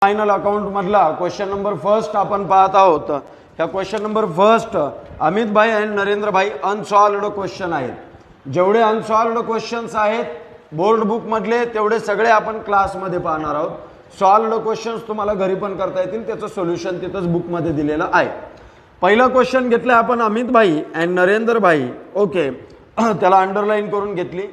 Final account मधला question number first आपण पाहत आहोत. ह्या क्वेश्चन नंबर फर्स्ट अमित भाई आणि नरेंद्र भाई अनसॉल्व्ड क्वेश्चन आहेत. जेवढे अनसॉल्व्ड क्वेश्चन्स आहेत बोर्ड बुक मधले तेवढे सगळे आपण क्लासमध्ये पाहणार आहोत. सॉल्व्ड क्वेश्चन्स तुम्हाला घरी पण करता येतील, त्याचं सोल्युशन तिथंच बुकमध्ये दिलेलं आहे. पहिला क्वेश्चन घेतला आपण अमित भाई अँड नरेंद्र भाई. ओके, त्याला अंडरलाईन करून घेतली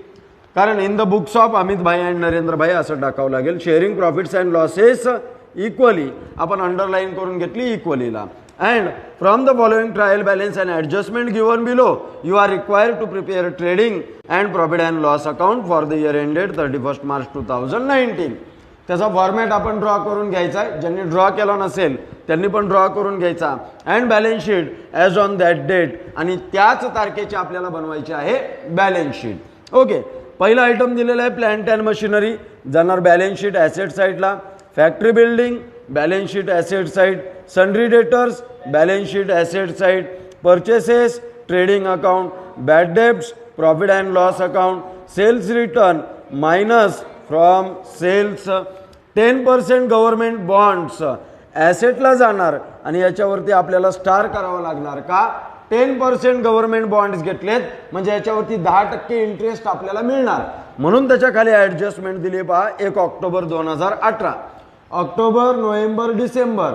कारण in the books of Amit bhai and Narendra bhai असं टाकावं लागेल. Sharing profits and losses equally आपण अंडरलाईन करून घेतली इक्वलीला. And from the following trial balance and adjustment given below you are required to prepare trading and profit and loss account for the year ended 31 March 2019. त्याचा format आपण draw करून घ्यायचा आहे. ज्यांनी ड्रॉ केला नसेल त्यांनी पण ड्रॉ करून घ्यायचा. And balance sheet as on that date, आणि त्याच तारखेची आपल्याला बनवायची आहे बॅलन्स शीट. ओके, पहिला आयटम दिलेला आहे प्लांट अँड मशिनरी, जाणार बॅलन्स शीट ॲसेट साईडला. Factory building balance sheet asset side. Sundry debtors balance sheet asset side. Purchases trading account. Bad debts profit and loss account. Sales return minus from sales. 10% government bonds ॲसेटला जाणार आणि याच्यावरती आपल्याला star करावं लागणार का? 10% government bonds घेतलेत म्हणजे याच्यावरती 10% इंटरेस्ट आपल्याला मिळणार, म्हणून त्याच्या खाली ॲडजस्टमेंट दिली पहा. 1 ऑक्टोबर 2018. ऑक्टोबर, नोव्हेंबर, डिसेंबर,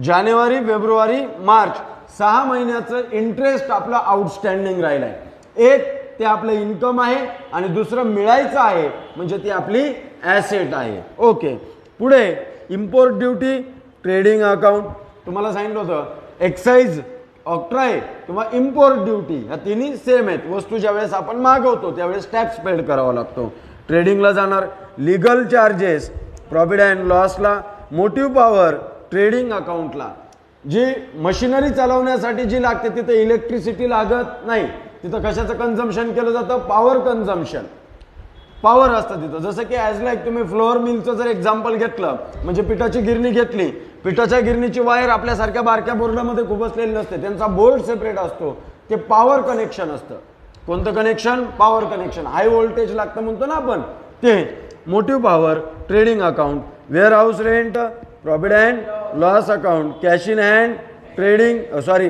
जानेवारी, फेब्रुवारी, मार्च 6 महिन्याचं इंटरेस्ट आपलं आउटस्टँडिंग राहिलं आहे. एक ते आपलं इन्कम आहे आणि दुसरं मिळायचं आहे म्हणजे ती आपली ॲसेट आहे. ओके, पुढे इम्पोर्ट ड्युटी ट्रेडिंग अकाउंट. तुम्हाला सांगितलं होतं एक्साईज ऑक्ट्राय किंवा इम्पोर्ट ड्युटी ह्या तिन्ही सेम आहेत. वस्तू ज्यावेळेस आपण मागवतो त्यावेळेस टॅक्स पेड करावा लागतो. ट्रेडिंगला जाणार. लिगल चार्जेस प्रॉफिट अँड लॉसला. मोटिव्ह पॉवर ट्रेडिंग अकाउंटला. जी मशिनरी चालवण्यासाठी जी लागते तिथे इलेक्ट्रिसिटी लागत नाही, तिथं कशाचं कन्झम्पशन केलं जातं? Power consumption. पॉवर असतं तिथं. जसं की ॲज लाईक तुम्ही फ्लोअर मिलचं जर एक्झाम्पल घेतलं म्हणजे पिठाची गिरणी घेतली, पिठाच्या गिरणीची वायर आपल्यासारख्या बारक्या बोर्डामध्ये खूप असलेली नसते, त्यांचा बोर्ड सेपरेट असतो, ते पॉवर कनेक्शन असतं. कोणतं connection? Power connection. High voltage लागतं म्हणतो ना आपण ते. Motive power trading account. Warehouse rent profit and loss account. Cash in hand trading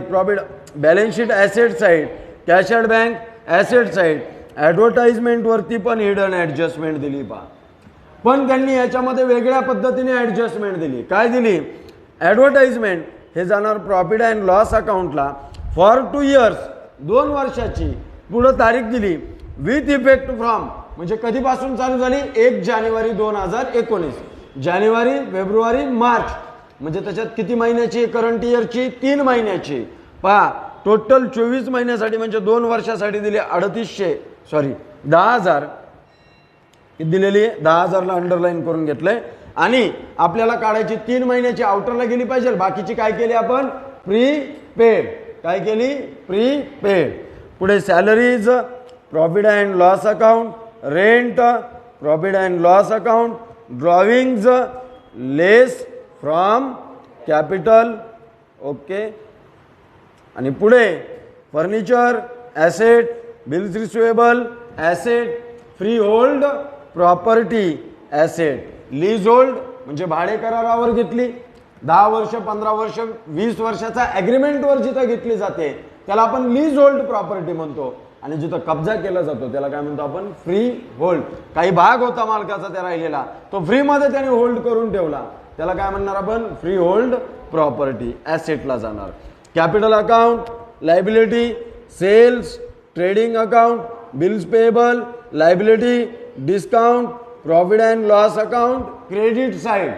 profit balance sheet asset side. Cash at bank asset side. ॲडव्हर्टाइजमेंटवरती पण hidden adjustment दिली पहा. पण त्यांनी याच्यामध्ये वेगळ्या पद्धतीने ॲडजस्टमेंट दिली. काय दिली? ॲडव्हर्टाइजमेंट हे जाणार प्रॉफिट अँड लॉस अकाउंटला फॉर 2 इयर्स, 2 वर्षाची. पुढं तारीख दिली विथ इफेक्ट फ्रॉम, म्हणजे कधीपासून चालू झाली? 1 जानेवारी 2019. जानेवारी, फेब्रुवारी, मार्च, म्हणजे त्याच्यात किती महिन्याची? करंट इयरची 3 महिन्याची. पहा टोटल 24 महिन्यासाठी म्हणजे 2 वर्षासाठी दिली 10,000 दिलेली आहे. 10,000ला अंडरलाईन करून घेतलंय. आणि आपल्याला काढायची 3 महिन्याची आउटरला गेली पाहिजे. बाकीची काय केली आपण? Prepaid. काय केली? Prepaid. पुढे salaries profit and loss account. Rent profit and loss account. Drawings less from capital. Okay, आणि पुढे furniture asset. Bills receivable asset. Freehold property asset. Leasehold म्हणजे भाडे करारावर घेतली. 10 वर्ष, 15 वर्ष, 20 वर्षाचा ॲग्रीमेंटवर जिथं घेतली जाते त्याला आपण लीज होल्ड प्रॉपर्टी म्हणतो. आणि जिथं कब्जा केला जातो त्याला काय म्हणतो आपण? Free hold. काही भाग होता मालकाचा त्या राहिलेला, तो फ्रीमध्ये त्याने होल्ड करून ठेवला, त्याला काय म्हणणार आपण? Freehold property. ॲसेटला जाणार. Capital account, liability, sales, trading account, bills payable, liability, discount, profit and loss account. Credit side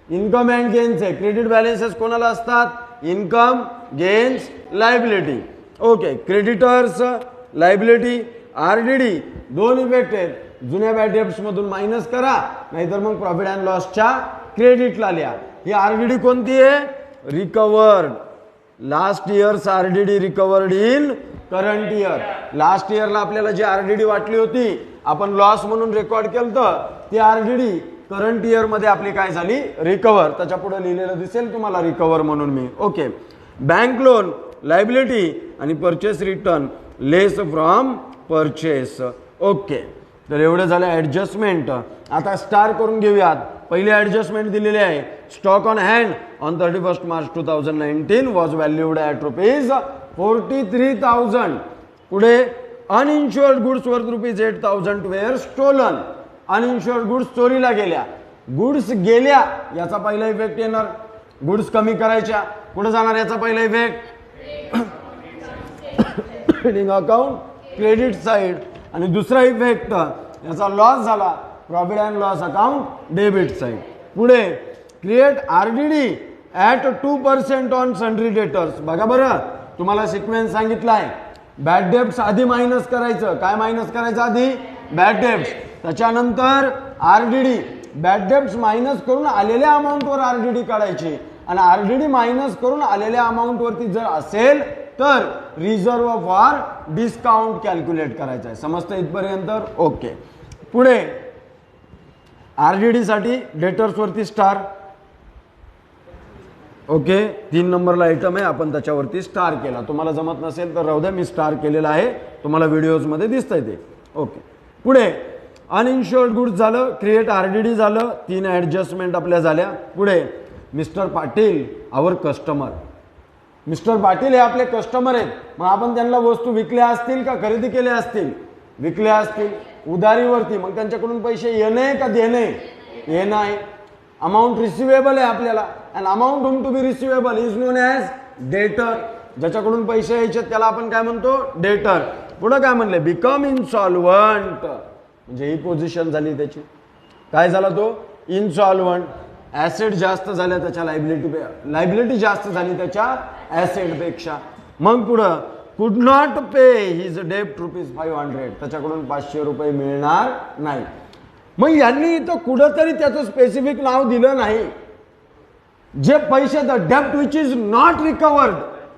income and gains आहे. क्रेडिट बॅलन्सेस कोणाला असतात? Income, gains, liability. Okay, creditors, liability, RDD 2 effect आहेत. जुन्या bad debts मधून minus करा, नाहीतर मग profit and लॉसच्या क्रेडिटला लिहा. ही आरडीडी कोणती आहे? Recovered. Last years RDD recovered in current year. Last इयरला आपल्याला जी आरडीडी वाटली होती आपण लॉस म्हणून रेकॉर्ड केलं, ती आरडीडी करंट इयर मध्ये आपली काय झाली? रिकवर. त्याच्या पुढे लिहिलेलं दिसेल तुम्हाला रिकवर म्हणून मी. ओके, बँक लोन, लायबिलिटी आणि purchase return less from purchase. Okay, तर एवढं झालं ॲडजस्टमेंट. आता स्टार करून घेऊयात. पहिली ॲडजस्टमेंट दिलेली आहे. Stock on hand on 31 March 2019 was valued at ₹43,000. पुढे uninsured goods worth ₹8,000 were stolen. Uninsured goods चोरीला गेल्या. गुड्स गेल्या याचा पहिला इफेक्ट येणार. गुड्स कमी करायच्या कुठे जाणार याचा पहिला effect trading account credit side. आणि दुसरा इफेक्ट याचा लॉस झाला profit and loss account debit side. पुढे create RDD at 2% on sundry debtors. बघा बरं तुम्हाला सिक्वेन्स सांगितला आहे. बॅड डेब्ट्स आधी मायनस करायचं. काय मायनस करायचं आधी? Bad debts. त्याच्यानंतर RDD. बॅड डेब्ट्स मायनस करून आलेल्या अमाऊंटवर RDD काढायची आणि RDD मायनस करून आलेल्या अमाऊंटवरती जर असेल तर रिझर्व फॉर डिस्काउंट कॅल्क्युलेट करायचं आहे. समजतं इथपर्यंत? ओके. पुढे RDD साठी डेटर्सवरती स्टार. ओके 3 नंबरला आयटम आहे आपण त्याच्यावरती स्टार केला. तुम्हाला जमत नसेल तर राहू द्या मी स्टार केलेला आहे. तुम्हाला व्हिडिओजमध्ये दिसतंय ते. ओके. पुढे अनइन्शुअर्ड गुड्स झालं. क्रिएट RDD झालं. 3 ॲडजस्टमेंट आपल्या झाल्या. पुढे मिस्टर पाटील आवर कस्टमर. मिस्टर पाटील हे आपले कस्टमर आहेत. मग आपण त्यांना वस्तू विकल्या असतील का खरेदी केल्या असतील? विकल्या असतील उधारीवरती. मग त्यांच्याकडून पैसे येणे का देणे? येणं आहे. अमाऊंट रिसिवेबल आहे आपल्याला. And amount whom to be receivable is known as debtor. ज्याच्याकडून पैसे यायचे त्याला आपण काय म्हणतो? डेटर. पुढे काय म्हणले? बिकम इनसॉल्वंट. म्हणजे ही पोझिशन झाली त्याची. काय झाला तो? इनसॉल्वंट. ॲसेट जास्त झाल्या त्याच्या लायबिलिटी जास्त झाली त्याच्या ॲसेटपेक्षा. मग पुढं कुड नॉट पे हिज डेब्ट ₹500. त्याच्याकडून ₹500 मिळणार नाही. मग यांनी इथं कुठंतरी त्याचं स्पेसिफिक नाव दिलं नाही. जे पैसे द डेब्ट which is not recovered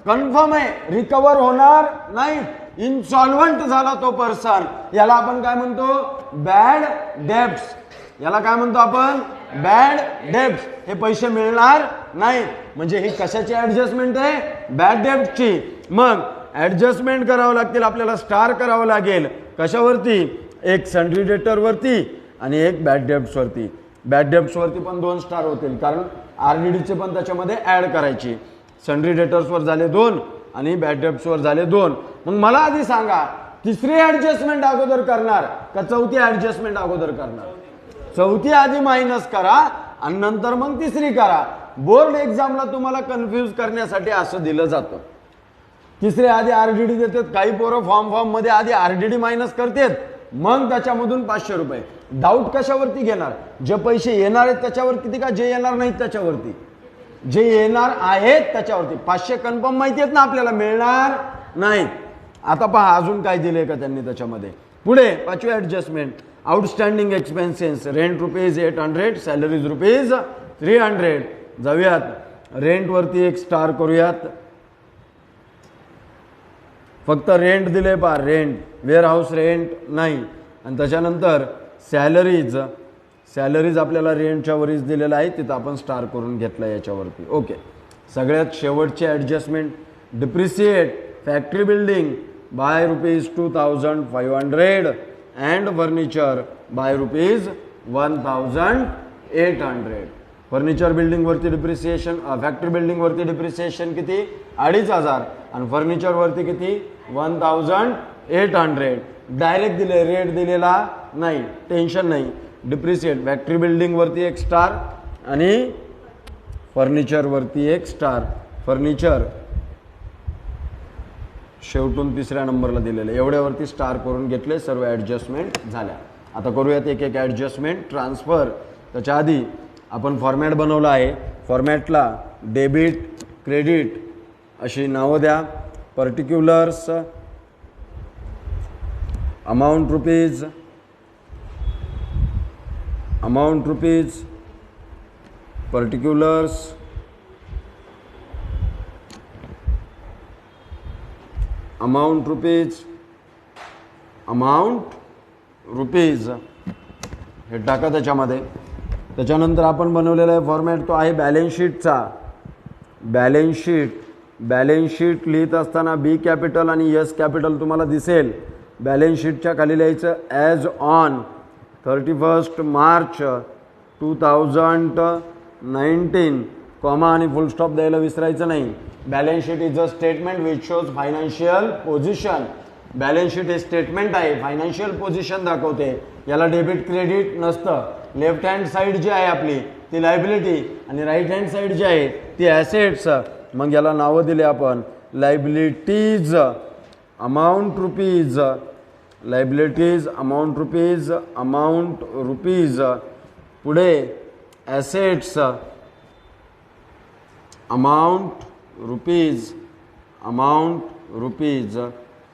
confirm आहे रिकवर होणार नाही. इनसॉल्वंट झाला तो पर्सन. याला आपण काय म्हणतो? Bad debts. याला काय म्हणतो आपण? Bad debts. हे पैसे मिळणार नाही. म्हणजे ही कशाची ॲडजस्टमेंट आहे? बॅड डेब्टची. मग ॲडजस्टमेंट करावं लागतील आपल्याला. स्टार करावं लागेल. कशावरती? एक सन्ड्री डेटरवरती आणि एक बॅड डेब्ट्सवरती. बॅड डेब्ट्सवरती पण 2 स्टार होतील कारण RDDचे पण त्याच्यामध्ये ॲड करायची. सन्ड्री डेटर्सवर झाले 2 आणि बॅड डेब्ट्सवर झाले 2. मग मला आधी सांगा तिसरी ॲडजस्टमेंट अगोदर करणार का चौथी ॲडजस्टमेंट अगोदर करणार? चौथी आधी मायनस करा आणि नंतर मग तिसरी करा. बोर्ड एक्झामला तुम्हाला कन्फ्यूज करण्यासाठी असं दिलं जातं. तिसरे आधी RDD देतात. काही पोरं फॉर्म मध्ये आधी RDD मायनस करतात मग त्याच्यामधून ₹500. डाऊट कशावरती घेणार? जे पैसे येणार आहेत त्याच्यावरती का जे येणार नाहीत त्याच्यावरती? जे येणार आहेत त्याच्यावरती. 500 कन्फर्म माहिती आहेत ना आपल्याला मिळणार नाही. आता पहा अजून काय दिले का त्यांनी त्याच्यामध्ये. पुढे 5वी adjustment outstanding expenses. Rent ₹800. Salaries ₹300. जाऊयात रेंटवरती एक स्टार करूयात. फक्त रेंट दिले पहा. रेंट वेअर हाऊस रेंट नाही. आणि त्याच्यानंतर सॅलरीज आपल्याला रेंटच्या वरीच दिलेलं आहे. तिथं आपण स्टार करून घेतला याच्यावरती. ओके. सगळ्यात शेवटची adjustment depreciate factory building by ₹2,500 and furniture by ₹1,800. Furniture बिल्डिंगवरती डिप्रिसिएशन फॅक्टरी बिल्डिंगवरती डिप्रिसिएशन किती? 2,500 आणि फर्निचरवरती किती? 1,800. डायरेक्ट दिले रेट दिलेला नाही. टेन्शन नाही. डिप्रिसिएट फॅक्टरी बिल्डिंगवरती एक स्टार आणि फर्निचरवरती एक स्टार. फर्निचर शेवटून 3ऱ्या नंबरला दिलेले. एवढ्यावरती स्टार करून घेतले. सर्व ॲडजस्टमेंट झाल्या. आता करूयात एक एक ॲडजस्टमेंट. ट्रान्सफर. त्याच्या आधी आपण फॉर्मॅट बनवला आहे. फॉर्मॅटला डेबिट क्रेडिट अशी नावं द्या. Particulars amount rupees particulars amount rupees हे टाका त्याच्यामध्ये. त्याच्यानंतर आपण बनवलेला आहे फॉर्मॅट तो आहे बॅलन्स शीटचा. बॅलन्स शीट लिहित असताना B कॅपिटल आणि S कॅपिटल तुम्हाला दिसेल. बॅलन्स शीटच्या खाली लिहायचं ॲज ऑन 31 मार्च 2019 कॉमा आणि फुल स्टॉप द्यायला विसरायचं नाही. Balance sheet is a statement which shows financial position. Balance sheet हे स्टेटमेंट आहे, फायनान्शियल पोझिशन दाखवते. याला डेबिट क्रेडिट नसतं. लेफ्ट हँड साईड जी आहे आपली ती लायबिलिटी आणि राईट हँड साईड जी आहे ती ॲसेट्स. मग याला नावं दिले आपण liabilities amount rupees, liabilities amount rupees, amount rupees. पुढे assets amount rupees, amount rupees.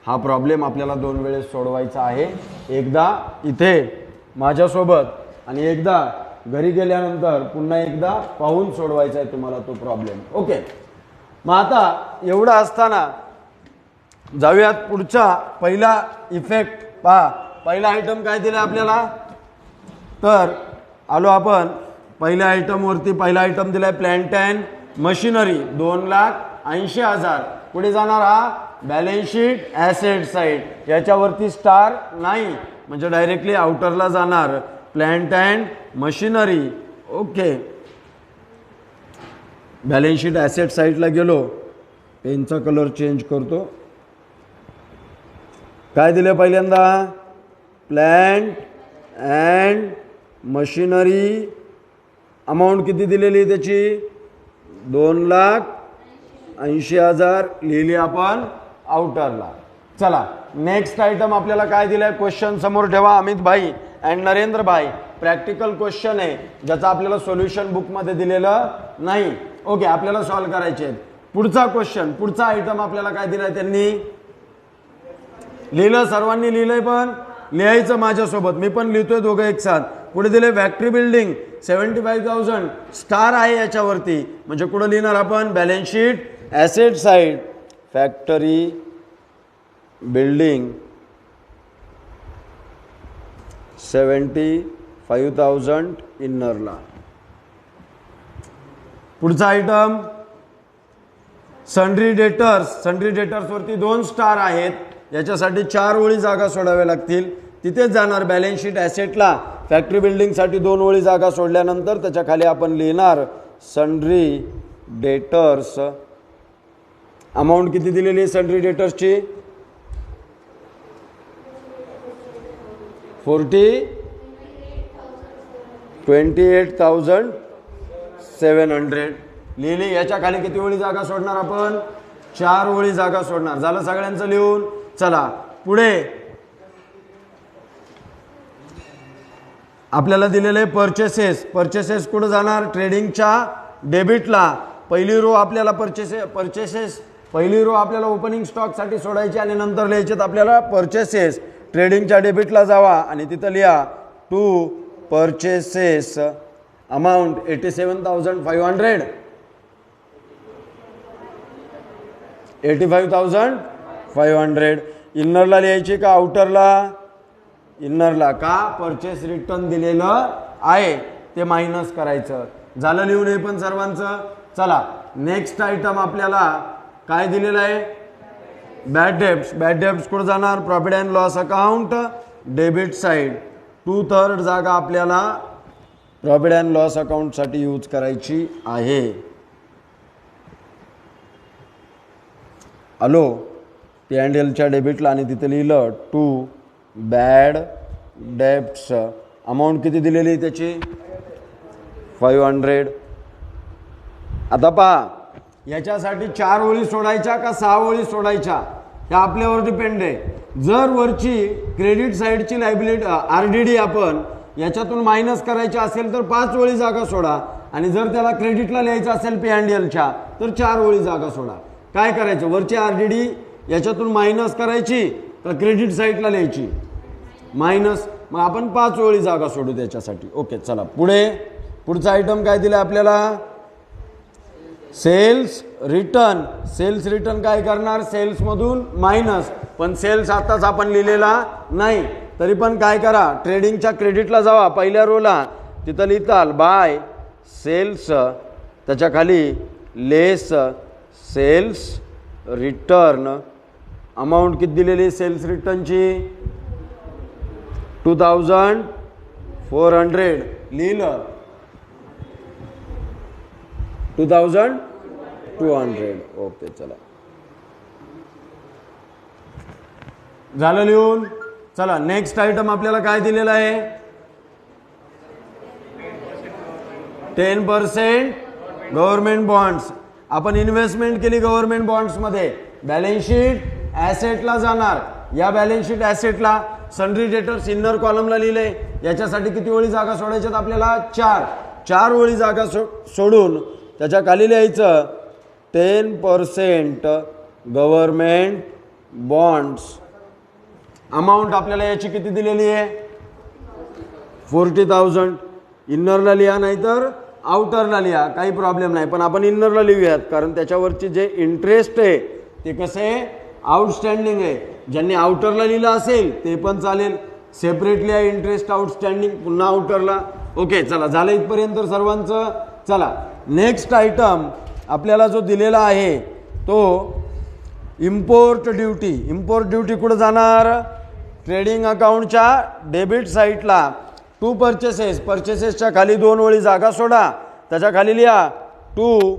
हा प्रॉब्लेम आपल्याला 2 वेळेस सोडवायचा आहे. एकदा इथे माझ्यासोबत आणि एकदा घरी गेल्यानंतर पुन्हा एकदा पाहून सोडवायचा आहे तुम्हाला तो प्रॉब्लेम. ओके. मग आता एवढं असताना जाऊयात पुढचा पहिला इफेक्ट. पहा पहिला आयटम काय दिला आपल्याला, तर आलो आपण पहिल्या आयटमवरती. पहिला आयटम दिलाय प्लॅन्ट अँड मशिनरी 2,80,000. पुढे जाणार हा बॅलन्स शीट ॲसेट साईड. याच्यावरती स्टार नाही म्हणजे डायरेक्टली आउटरला जाणार plant and machinery. Okay. Balance sheet asset साईडला गेलो, पेनचा कलर चेंज करतो. काय दिले पहिल्यांदा, प्लॅन्ट अँड मशिनरी. अमाऊंट किती दिलेली त्याची, 2,80,000 लिहिली आपण आउटरला. चला नेक्स्ट आयटम आपल्याला काय दिलाय, क्वेश्चन समोर ठेवा अमित भाई अँड नरेंद्र भाई. प्रॅक्टिकल क्वेश्चन आहे ज्याचं आपल्याला सोल्युशन बुकमध्ये दिलेलं नाही. ओके, आपल्याला सॉल्व्ह करायचे आहेत. पुढचा क्वेश्चन, पुढचा आयटम आपल्याला काय दिलाय त्यांनी लिहिलं, सर्वांनी लिहिलंय पण लिहायचं माझ्यासोबत, मी पण लिहितोय दोघं एक साथ. पुढे दिले फॅक्टरी बिल्डिंग 75,000 स्टार आहे याच्यावरती म्हणजे कुठं लिहिणार आपण balance sheet asset side. Factory building 75,000 इन्नरला. पुढचा item sundry debtors. Sundry debtors वरती 2 स्टार आहेत, याच्यासाठी 4 ओळी जागा सोडाव्या लागतील. तिथेच जाणार बॅलन्स शीट ॲसेटला. फॅक्टरी बिल्डिंगसाठी 2 ओळी जागा सोडल्यानंतर त्याच्या खाली आपण लिहिणार सन्ड्री डेटर्स. अमाऊंट किती दिलेली आहे सन्ड्री डेटर्सची, 28,700 लिहिली. याच्या खाली किती ओळी जागा सोडणार आपण, 4 ओळी जागा सोडणार. झालं सगळ्यांचं लिहून. चला पुढे आपल्याला दिलेले परचेसेस. परचेसेस कुठं जाणार, ट्रेडिंगच्या डेबिटला. पहिली रो आपल्याला परचेसेस पहिली रो आपल्याला ओपनिंग स्टॉकसाठी सोडायची आणि नंतर लिहायचे आपल्याला परचेसेस. ट्रेडिंगच्या डेबिटला जावा आणि तिथं लिहा टू परचेसेस अमाऊंट 87,500. 85,500 इन्नरला लिहायची का आउटरला, इन्नरला. का परचेस रिटर्न दिलेलं आहे ते मायनस करायचं. झालं लिहून हे पण सर्वांचं. चला नेक्स्ट आयटम आपल्याला काय दिलेलं आहे, बॅड डेब्ट्स. बॅड डेब्ट्स कुठं जाणार, profit and loss account debit side. 2/3 जागा आपल्याला प्रॉफिट अँड लॉस अकाउंटसाठी यूज करायची आहे. आलो P&Lच्या डेबिटला आणि तिथे लिहिलं टू बॅड डेब्ट्स. अमाऊंट किती दिलेली त्याची 500. आता पहा याच्यासाठी 4 ओळी सोडायच्या का 6 ओळी सोडायच्या हे आपल्यावर डिपेंड आहे. जर वरची क्रेडिट साईडची लायबिलिटी RDD आपण याच्यातून मायनस करायची असेल तर 5 ओळी जागा सोडा आणि जर त्याला क्रेडिटला लिहायचं असेल P&Lच्या तर 4 ओळी जागा सोडा. काय करायचं, वरची RDD याच्यातून मायनस करायची का क्रेडिट साईडला लिहायची, मायनस. मग आपण 5 ओळी जागा सोडू त्याच्यासाठी. ओके चला पुढे. पुढचा आयटम काय दिला आपल्याला, सेल्स रिटर्न. सेल्स रिटर्न काय करणार, सेल्समधून मायनस. पण सेल्स आताच आपण लिहिलेला नाही तरी पण काय करा, ट्रेडिंगच्या क्रेडिटला जावा पहिल्या रोला, तिथं लिहिताल बाय सेल्स, त्याच्या खाली लेस सेल्स रिटर्न. अमाऊंट किती दिलेली सेल्स रिटर्नची 2,400 लिहिलं. 2200. ओके चला, झालं लिहून. चला नेक्स्ट आयटम आपल्याला काय दिलेला आहे? 10% गव्हर्नमेंट बॉन्ड्स. आपण इन्व्हेस्टमेंट केली गव्हर्नमेंट बॉन्ड्समध्ये, बॅलन्स शीट ॲसेटला जाणार. या बॅलन्स शीट ॲसेटला सन्ड्री डेटर्स इनर कॉलमला लिहिले. याच्यासाठी किती ओळी जागा सोडायच्यात आपल्याला? 4 ओळी जागा सोडून त्याच्या खाली लिहायचं 10% गव्हर्नमेंट बॉन्ड्स. अमाऊंट आपल्याला याची किती दिलेली आहे? 40,000. इन्नरला लिहा नाहीतर आउटरला लिहा, काही प्रॉब्लेम नाही, पण आपण इन्नरला लिहूयात कारण त्याच्यावरची जे इंटरेस्ट आहे ते कसं आहे? आउटस्टँडिंग आहे. ज्यांनी आउटरला लिहिलं असेल ते पण चालेल, सेपरेटली आहे इंटरेस्ट आउटस्टँडिंग, पुन्हा आउटरला. ओके चला, झालं इथपर्यंत सर्वांचं. चला नेक्स्ट आयटम आपल्याला जो दिलेला आहे तो इम्पोर्ट ड्युटी. इम्पोर्ट ड्युटी कुठं जाणार? ट्रेडिंग अकाउंटच्या डेबिट साईडला. 2 पर्चेसेस. पर्चेसेसच्या खाली 2 ओळी जागा सोडा, त्याच्या खाली लिहा 2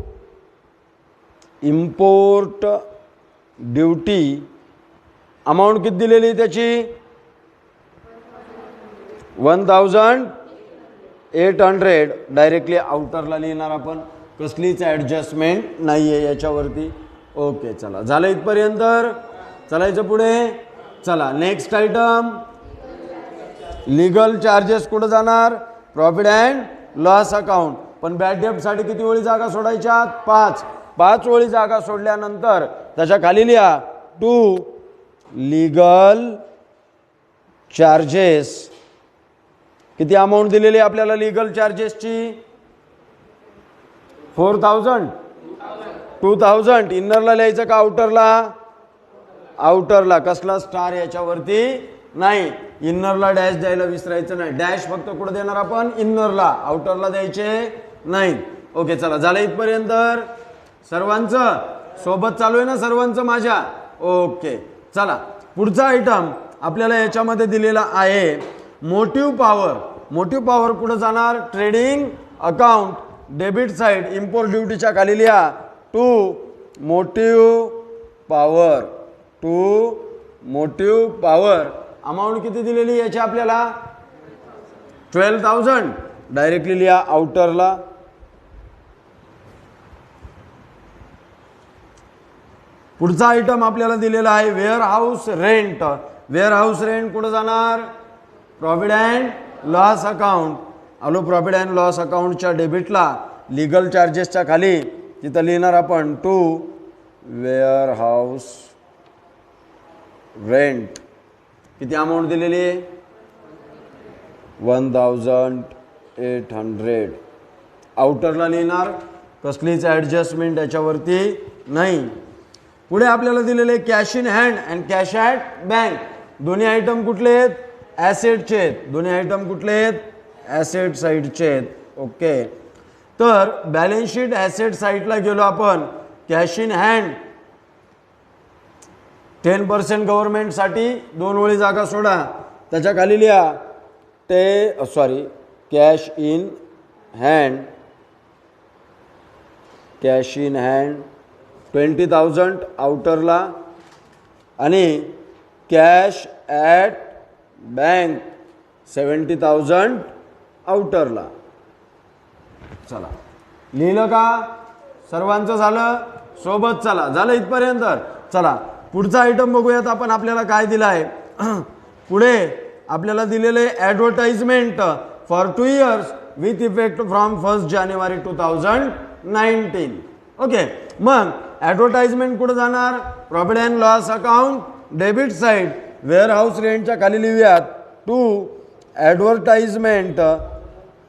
इम्पोर्ट ड्युटी. अमाऊंट किती दिलेली त्याची? 1800. डायरेक्टली आउटरला लिहिणार आपण, कसलीच ॲडजस्टमेंट नाही आहे याच्यावरती. ओके चला, झालं इथपर्यंत. चलायचं पुढे. चला नेक्स्ट आयटम, लीगल चार्जेस कुठं जाणार? Profit and loss account. पण बॅड डेब्टसाठी किती ओळी जागा सोडायच्या? 5 ओळी जागा सोडल्यानंतर त्याच्या खाली लिहा 2 लीगल चार्जेस. किती अमाऊंट दिलेली आपल्याला लीगल चार्जेसची? 4000. 2000. इन्नरला लिहायचं का आउटरला? आउटरला. कसला स्टार याच्यावरती नाही. इन्नरला डॅश द्यायला विसरायचं नाही. डॅश फक्त कुठं देणार आपण? इन्नरला, आउटरला द्यायचे नाही. ओके चला, झालं इथपर्यंत सर्वांचं. सोबत चालू आहे ना सर्वांचं माझ्या? ओके चला, पुढचा आयटम आपल्याला याच्यामध्ये दिलेला आहे मोटिव्ह पॉवर. मोटिव्ह पॉवर कुठं जाणार? Trading account debit side. Import ड्युटीच्या खाली लिहा 2 motive power. 2 motive power. Amount किती दिलेली याची आपल्याला? 12,000. डायरेक्टली लिहा आउटरला. पुढचा आयटम आपल्याला दिलेला आहे warehouse rent. Warehouse rent कुठं जाणार? Profit and loss account. आलो प्रॉफिट अँड लॉस अकाउंटच्या डेबिटला लीगल चार्जेसच्या खाली तिथं लिहिणार आपण 2 वेअर हाऊस रेंट. किती अमाऊंट दिलेली आहे? 1800. आउटरला लिहिणार, कसलीच ॲडजस्टमेंट याच्यावरती नाही. पुढे आपल्याला दिलेले cash in hand and cash at bank. दोन्ही आयटम कुठले आहेत? ॲसेटचे आहेत. दोन्ही आयटम कुठले आहेत? ॲसेट साईडचे आहेत. ओके, तर बॅलन्स शीट ॲसेट साईडला गेलो आपण. कॅश इन हँड 10% गव्हर्नमेंटसाठी 2 ओळी जागा सोडा, त्याच्या खाली लिहा cash in hand. Cash in hand 20,000 आउटरला आणि कॅश ॲट बँक 70,000 आउटरला. चला, लिहिलं का सर्वांचं? झालं सोबत. चला, झालं इथपर्यंत. चला पुढचा आयटम बघूयात आपण. आपल्याला काय दिलं आहे पुढे? आपल्याला दिलेले advertisement for 2 years with effect from 1 January 2019. ओके, मग ॲडव्हर्टाइजमेंट कुठं जाणार? Profit and loss account debit side. Warehouse रेंटच्या खाली लिहूयात 2 ॲडव्हर्टाइजमेंट.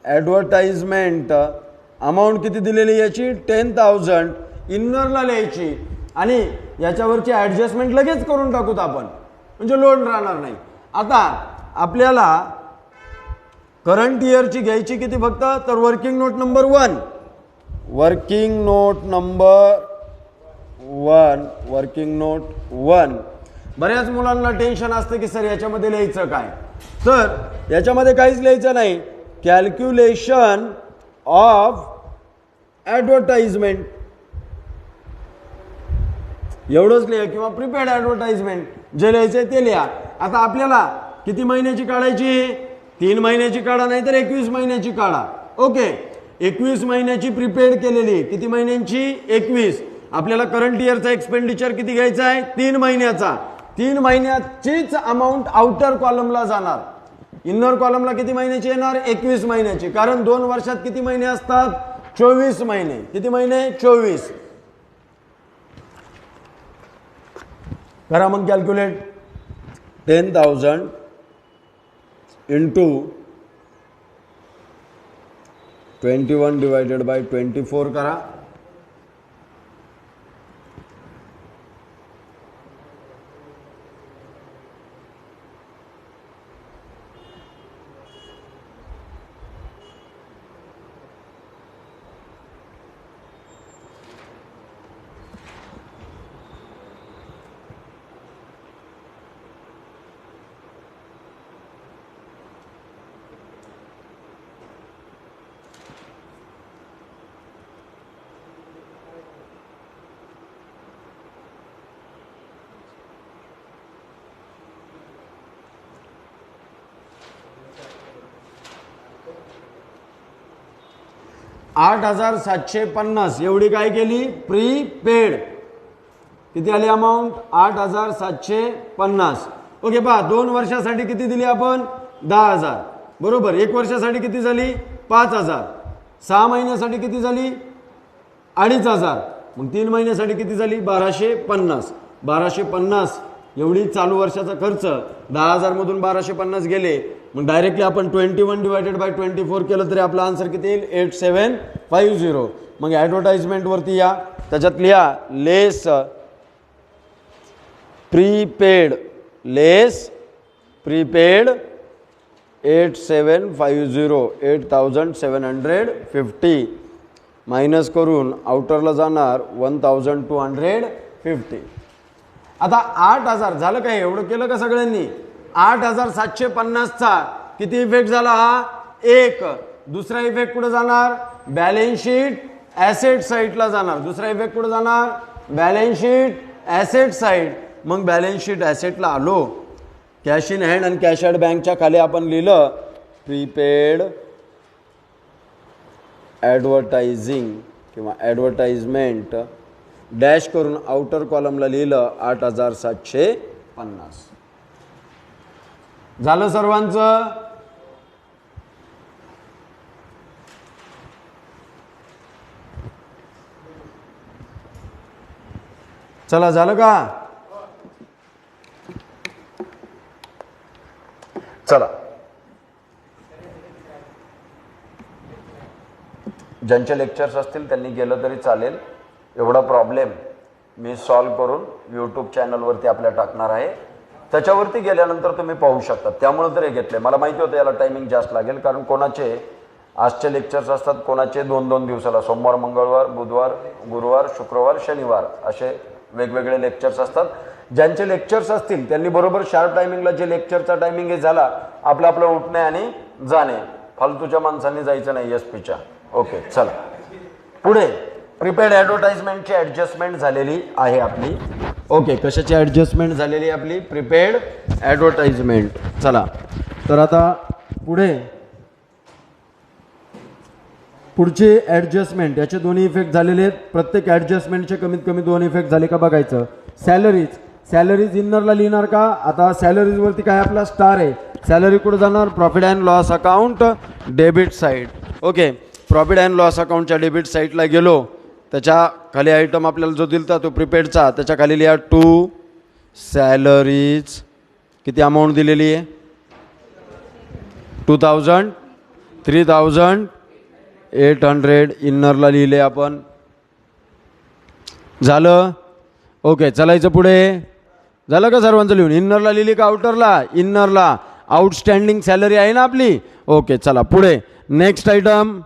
ॲडव्हर्टाइजमेंट अमाऊंट किती दिलेली याची? 10,000. इन्नरला लिहायची आणि याच्यावरची ॲडजस्टमेंट लगेच करून टाकूत आपण, म्हणजे लोड राहणार नाही. आता आपल्याला करंट इयरची घ्यायची किती फक्त? तर working note number 1. Working note number 1. Working note 1. बऱ्याच मुलांना टेन्शन असतं की सर याच्यामध्ये लिहायचं काय? तर याच्यामध्ये काहीच लिहायचं नाही. कॅल्क्युलेशन ऑफ ॲडव्हर्टाइजमेंट, एवढंच लिहा, किंवा प्रीपेड ॲडव्हर्टाइजमेंट जे लिहायचंय ते लिहा. आता आपल्याला किती महिन्याची काढायची? 3 महिन्याची काढा, नाही तर 21 महिन्याची काढा. ओके, 21 महिन्याची प्रीपेड केलेली. किती महिन्यांची? 21. आपल्याला करंट इयरचा एक्सपेंडिचर किती घ्यायचा आहे? 3 महिन्याचा. 3 महिन्याचीच अमाऊंट आउटर कॉलमला जाणार. इनर कॉलमला किती महिन्याची येणार? 21 महिन्याची. कारण 2 वर्षात किती महिने असतात? 24 महिने. किती महिने? 24. करा मग कॅल्क्युलेट. 10,000 इंटू 21 डिवायडेड बाय 24 करा. $8,750 एवढी काय केली? प्रीपेड. किती आली अमाऊंट? 8,750. ओके, पहा 2 वर्षासाठी किती दिली आपण? 10,000. बरोबर. 1 वर्षासाठी किती झाली? 5,000. 6 महिन्यासाठी किती झाली? 2,500. मग 3 महिन्यासाठी किती झाली? 1,250. 1,250 एवढी चालू वर्षाचा खर्च. 10,000 मधून 1,250 गेले. मग डायरेक्टली आपण 21 डिवायडेड बाय 24 केलं तरी आपला आन्सर किती येईल? 8,750. मग ॲडव्हर्टाइजमेंट वरती या, त्याच्यात लिहा लेस प्रीपेड, लेस प्रीपेड 8,750, 8,750 मायनस करून आउटरला जाणार 1,250. आता 8,000 झालं काय? एवढं केलं का सगळ्यांनी? 8,750चा किती इफेक्ट झाला? हा एक. दुसरा इफेक्ट कुठे जाणार? बॅलन्स शीट ॲसेट साईडला जाणार. दुसरा इफेक्ट कुठे जाणार? Balance sheet asset side. मग बॅलन्स शीट ॲसेटला आलो. कॅश इन हँड आणि कॅश ॲट बँकच्या खाली आपण लिहिलं प्रीपेड ॲडव्हर्टायझिंग किंवा ॲडव्हर्टाइजमेंट डॅश करून आउटर कॉलमला लिहिलं 8,750. झालं सर्वांचं? चला, झालं का? चला, ज्यांचे लेक्चर्स असतील त्यांनी गेलं तरी चालेल. एवढा प्रॉब्लेम मी सॉल्व करून यूट्यूब चॅनलवरती आपल्या टाकणार आहे. त्याच्यावरती गेल्यानंतर तुम्ही पाहू शकता. त्यामुळे तर हे घेतले. मला माहिती होतं याला टायमिंग जास्त लागेल, कारण कोणाचे आजचे लेक्चर्स असतात, कोणाचे 2-2 दिवसाला, सोमवार, मंगळवार, बुधवार, गुरुवार, शुक्रवार, शनिवार असे वेगवेगळे लेक्चर्स असतात. ज्यांचे लेक्चर्स असतील त्यांनी बरोबर शार्प टायमिंगला, जे लेक्चरचा टायमिंग आहे झाला आपलं आपलं उठणे आणि जाणे, फालतूच्या माणसांनी जायचं नाही एसपीच्या. ओके, चला पुढे. प्रीपेड ॲडव्हर्टाइजमेंटची ॲडजस्टमेंट झालेली आहे आपली. ओके, कशाची ॲडजस्टमेंट झालेली आहे आपली? Prepaid advertisement. चला, तर आता पुढचे ॲडजस्टमेंट, याचे दोन्ही इफेक्ट झालेले आहेत. प्रत्येक ॲडजस्टमेंटचे कमीत कमी 2 इफेक्ट झाले का बघायचं. सॅलरीज इनरला लिहिणार का? आता सॅलरीजवरती काय आपला स्टार आहे. सॅलरी कुठं जाणार? Profit and loss account debit side. Okay, profit and loss अकाउंटच्या डेबिट साईडला गेलो. त्याच्या खाली आयटम आपल्याला जो दिलता तो प्रीपेडचा, त्याच्या खाली लिहा टू सॅलरीज. किती अमाऊंट दिलेली आहे? 2,000, 3,800 इनरला लिहिले आपण. झालं? ओके, चलायचं पुढे. झालं का सर्वांचं लिहून? इनरला लिहिली का आउटरला? इनरला. आउटस्टँडिंग सॅलरी आहे ना आपली. ओके, चला पुढे. Next item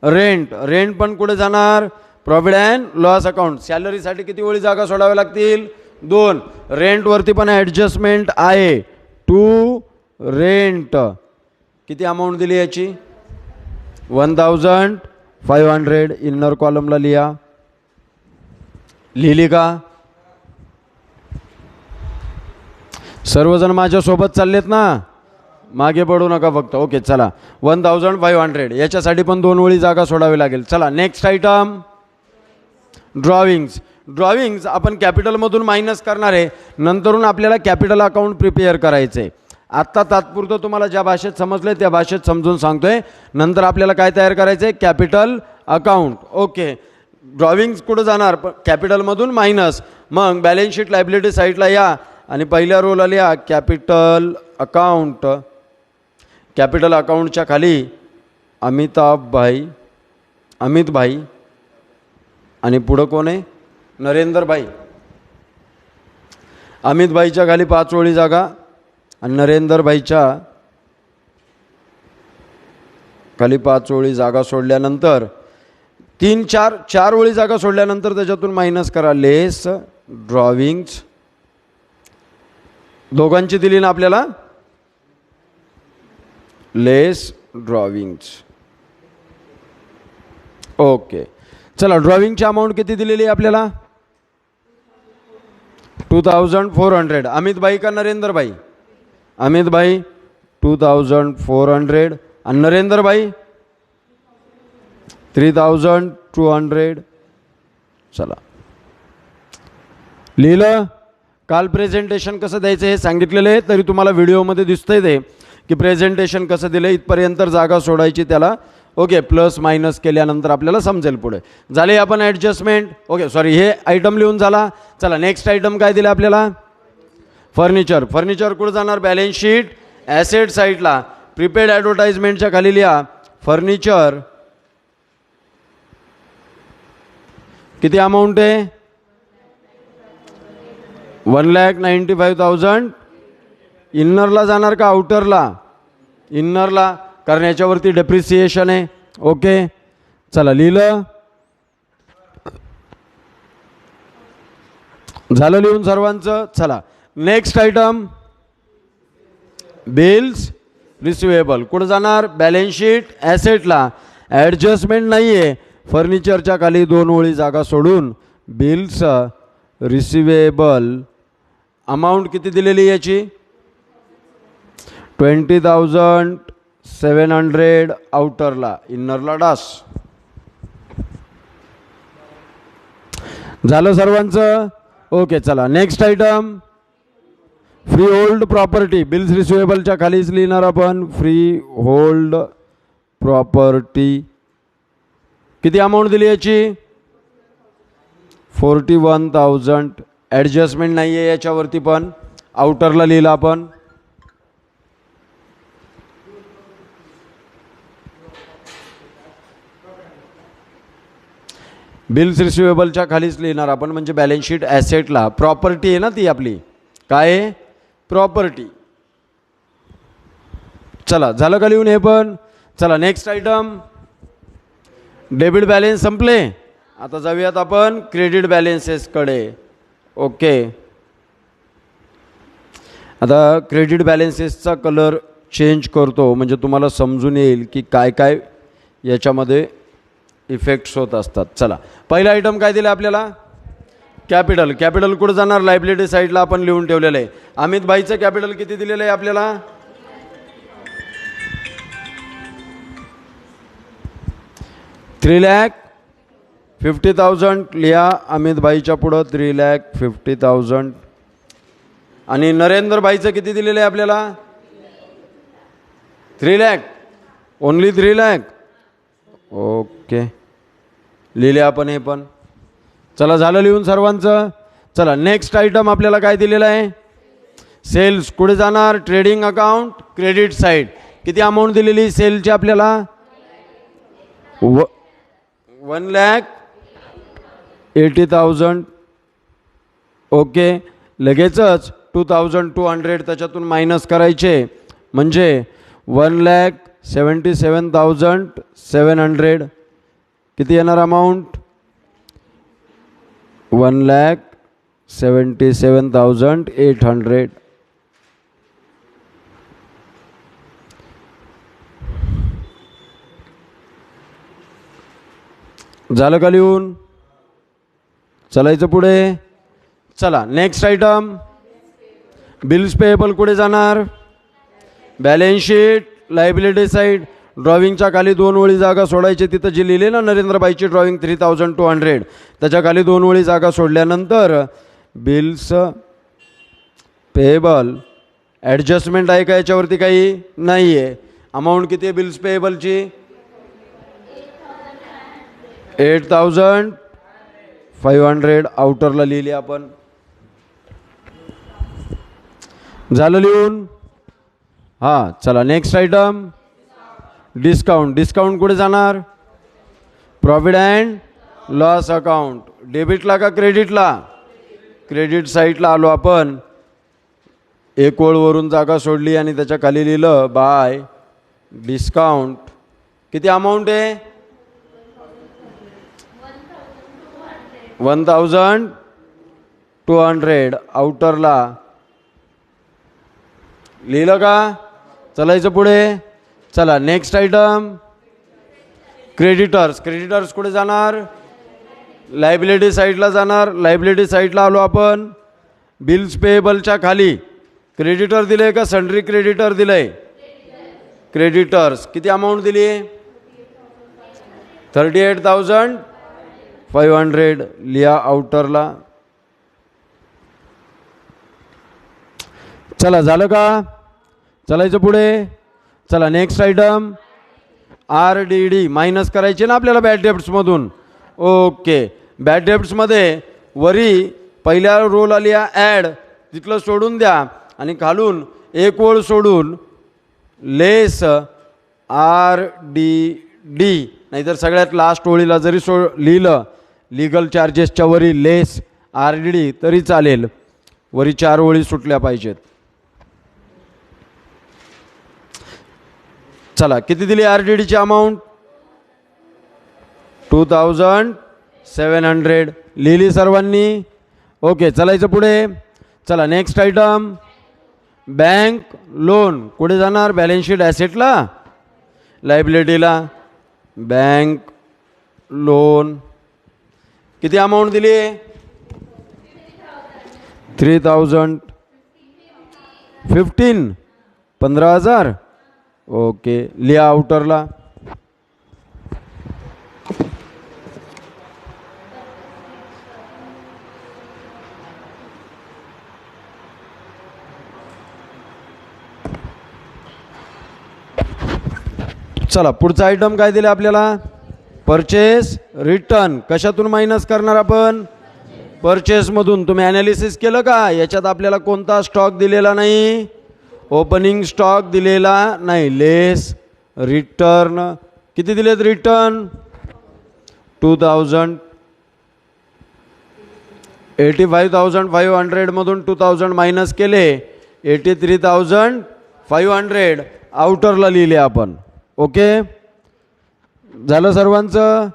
rent. रेंट पण कुठे जाणार? Profit and loss account. सॅलरीसाठी किती ओळी जागा सोडाव्या लागतील? 2. रेंटवरती पण ॲडजस्टमेंट आहे. To rent. किती अमाऊंट दिली याची? 1,000 500 इनर कॉलमला लिहा. लिहिली का? सर्वजण माझ्या सोबत चाललेत ना? मागे पडू नका फक्त. ओके चला 1500. याच्यासाठी पण 2 ओळी जागा सोडावी लागेल. चला नेक्स्ट आयटम ड्रॉविंग्स. ड्रॉविंग्स आपण कॅपिटलमधून मायनस करणार आहे. नंतरून आपल्याला कॅपिटल अकाउंट प्रिपेअर करायचं आहे. आत्ता तात्पुरतं तुम्हाला ज्या भाषेत समजलं त्या भाषेत समजून सांगतोय. नंतर आपल्याला काय तयार करायचं आहे? Capital account. ओके ड्रॉविंग्स कुठं जाणार? कॅपिटलमधून मायनस. मग बॅलन्स शीट लायबिलिटी साईडला या आणि पहिल्या रोला लिहा कॅपिटल अकाउंट. कॅपिटल अकाउंटच्या खाली अमित भाई आणि पुढं कोण आहे? नरेंद्र भाई. अमित भाईच्या खाली 5 ओळी जागा आणि नरेंद्र भाईच्या खाली 5 ओळी जागा सोडल्यानंतर 4 ओळी जागा सोडल्यानंतर त्याच्यातून मायनस करा. लेस ड्रॉविंग्स. दोघांची दिली ना आपल्याला? लेस ड्रॉविंग्स. ओके चला ड्रॉविंगची अमाऊंट किती दिलेली आहे आपल्याला? 2400. अमित भाई का नरेंद्र भाई? अमित भाई 2400 आणि नरेंद्र भाई 3200. चला लिहिलं. काल प्रेझेंटेशन कसं द्यायचं हे सांगितलेलं आहे, तरी तुम्हाला व्हिडिओमध्ये दिसतंय ते की प्रेझेंटेशन कसं दिलं. इथपर्यंत जागा सोडायची त्याला. ओके प्लस मायनस केल्यानंतर आपल्याला समजेल पुढे. झाले आपण ॲडजस्टमेंट. ओके सॉरी हे आयटम लिहून झाला. चला नेक्स्ट आयटम काय दिलं आपल्याला? फर्निचर. फर्निचर कुठं जाणार? बॅलन्स शीट ॲसेट साईडला. प्रीपेड ॲडव्हर्टाइजमेंटच्या खाली लिहा फर्निचर. किती अमाऊंट आहे? 1,95,000. इन्नरला जाणार का आउटरला? इन्नरला, कारण याच्यावरती डेप्रिसिएशन आहे. ओके चला लिहिलं. झालं लिहून सर्वांचं. चला नेक्स्ट आयटम बिल्स रिसिवेबल. कुठं जाणार? Balance sheet ॲसेटला. ॲडजस्टमेंट नाही आहे. फर्निचरच्या खाली 2 ओळी जागा सोडून बिल्स रिसिवेबल. अमाऊंट किती दिलेली याची? 20,700 आउटरला. इन्नरला डास. झालं सर्वांचं? ओके चला next item freehold property. Bills रिसिवेबलच्या खालीच लिहिणार आपण फ्री होल्ड प्रॉपर्टी. किती अमाऊंट दिली याची? 41,000. ॲडजस्टमेंट नाही आहे याच्यावरती पण. आउटरला लिहिलं आपण. बिल्स रिसिवेबलच्या खालीच लिहिणार आपण, म्हणजे बॅलन्स शीट ॲसेटला. प्रॉपर्टी आहे ना ती आपली. काय आहे? प्रॉपर्टी. चला झालं का लिहून हे पण? चला नेक्स्ट आयटम डेबिट बॅलेन्स संपले. आता जाऊयात आपण क्रेडिट बॅलेन्सेसकडे. ओके आता क्रेडिट बॅलेन्सेसचा कलर चेंज करतो म्हणजे तुम्हाला समजून येईल की काय काय याच्यामध्ये इफेक्ट्स होत असतात. चला पहिला आयटम काय दिलं आपल्याला? कॅपिटल. कॅपिटल कुठं जाणार? लायबिलिटी साईडला आपण लिहून ठेवलेलं आहे. अमित भाईचं कॅपिटल किती दिलेलं आहे आपल्याला? 3,50,000 लिहा. अमित भाईच्या पुढं 3,50,000. आणि नरेंद्र भाईचं किती दिलेलं आहे आपल्याला? 3 लाख. ओनली 3 लाख. ओके लिहिले आपण हे पण. चला झालं लिहून सर्वांचं. चला नेक्स्ट आयटम आपल्याला काय दिलेलं आहे? सेल्स. कुठे जाणार? Trading account credit side. किती अमाऊंट दिलेली सेलची आपल्याला? 1,80,000. ओके लगेचच 2,200 त्याच्यातून मायनस करायचे म्हणजे 1,77,700. किती येणार अमाऊंट? 1,77,800. झालं का लिहून? चलायचं पुढे. चला नेक्स्ट आयटम, बिल्स पेएबल कुठे जाणार? Balance sheet, liability side. ड्रॉइंगच्या खाली 2 ओळी जागा सोडायची. तिथं जी लिहिले ना नरेंद्रबाईची ड्रॉइंग 3200, त्याच्या खाली 2 ओळी जागा सोडल्यानंतर बिल्स पेएबल ॲडजस्टमेंट आहे का याच्यावरती? काही नाही आहे. अमाऊंट किती आहे बिल्स पेएबलची? 8500 आउटरला लिहिली आपण. झालं लिहून? हां चला नेक्स्ट आयटम, डिस्काउंट. डिस्काउंट कुठे जाणार? Profit and loss account. डेबिटला का क्रेडिटला? क्रेडिट साईडला आलो आपण. एक ओळवरून जागा सोडली आणि त्याच्या खाली लिहिलं बाय डिस्काउंट. किती अमाऊंट आहे? 1200 आउटरला लिहिलं का? चलायचं पुढे. चला नेक्स्ट आयटम, क्रेडिटर्स. क्रेडिटर्स कुठे जाणार? लायबिलिटी साईडला जाणार. लायबिलिटी साईडला आलो आपण. बिल्स पेएबलच्या खाली क्रेडिटर दिले का सन्ड्री क्रेडिटर दिलंय? क्रेडिटर्स. किती अमाऊंट दिली? 38,500 लिहा आउटरला. चला झालं का? चलायचं पुढे. चला नेक्स्ट आयटम, RDD. मायनस करायचे ना आपल्याला बॅड डेब्ट्समधून. ओके, बॅड डेब्ट्समध्ये वरी पहिल्या रोल आली ॲड, तिथलं सोडून द्या आणि खालून एक ओळ सोडून लेस RDD, नाहीतर सगळ्यात लास्ट ओळीला जरी लिहिलं लिगल चार्जेसच्या वरी लेस RDD तरी चालेल. वरी 4 ओळी सुटल्या पाहिजेत. चला किती दिली RDDची अमाऊंट? 2700 लिहिली सर्वांनी. ओके चलायचं पुढे. चला नेक्स्ट आयटम, बँक लोन. कुठे जाणार? बॅलन्स शीट ॲसेटला, लायबिलिटीला. बँक लोन किती अमाऊंट दिली? 15,000. ओके लिहा आउटरला. चला पुढचा आयटम काय दिले आपल्याला? Purchase return. कशातून मायनस करणार आपण? परचेसमधून. तुम्ही ॲनालिसिस केलं का? याच्यात आपल्याला कोणता स्टॉक दिलेला नाही? ओपनिंग स्टॉक दिलेला नाही. लेस रिटर्न. किती दिलेत रिटर्न? 2000. 85,500 मधून 2000 मायनस केले, 83,500 आउटरला लिहिले आपण. ओके झालं सर्वांचं?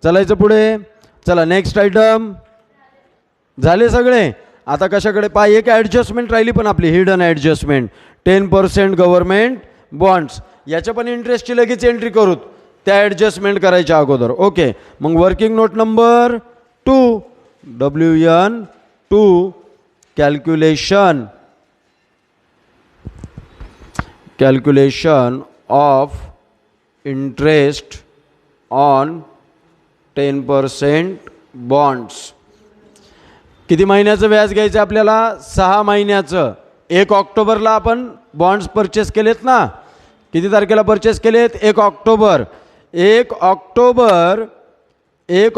चलायचं पुढे. चला नेक्स्ट आयटम. झाले सगळे. आता कशाकडे पाय? एक ॲडजस्टमेंट राहिली पण आपली, हिडन ॲडजस्टमेंट. 10% government bonds. याच्या पण इंटरेस्टची लगेच एंट्री करूत त्या ॲडजस्टमेंट करायच्या अगोदर. ओके मग working note number 2 WN2 calculation of interest on 10% bonds. किती महिन्याचं व्याज घ्यायचं आपल्याला? 6 महिन्याचं. 1 ऑक्टोबरला आपण बॉन्ड्स परचेस केलेत ना. किती तारखेला परचेस केलेत? 1 ऑक्टोबर. 1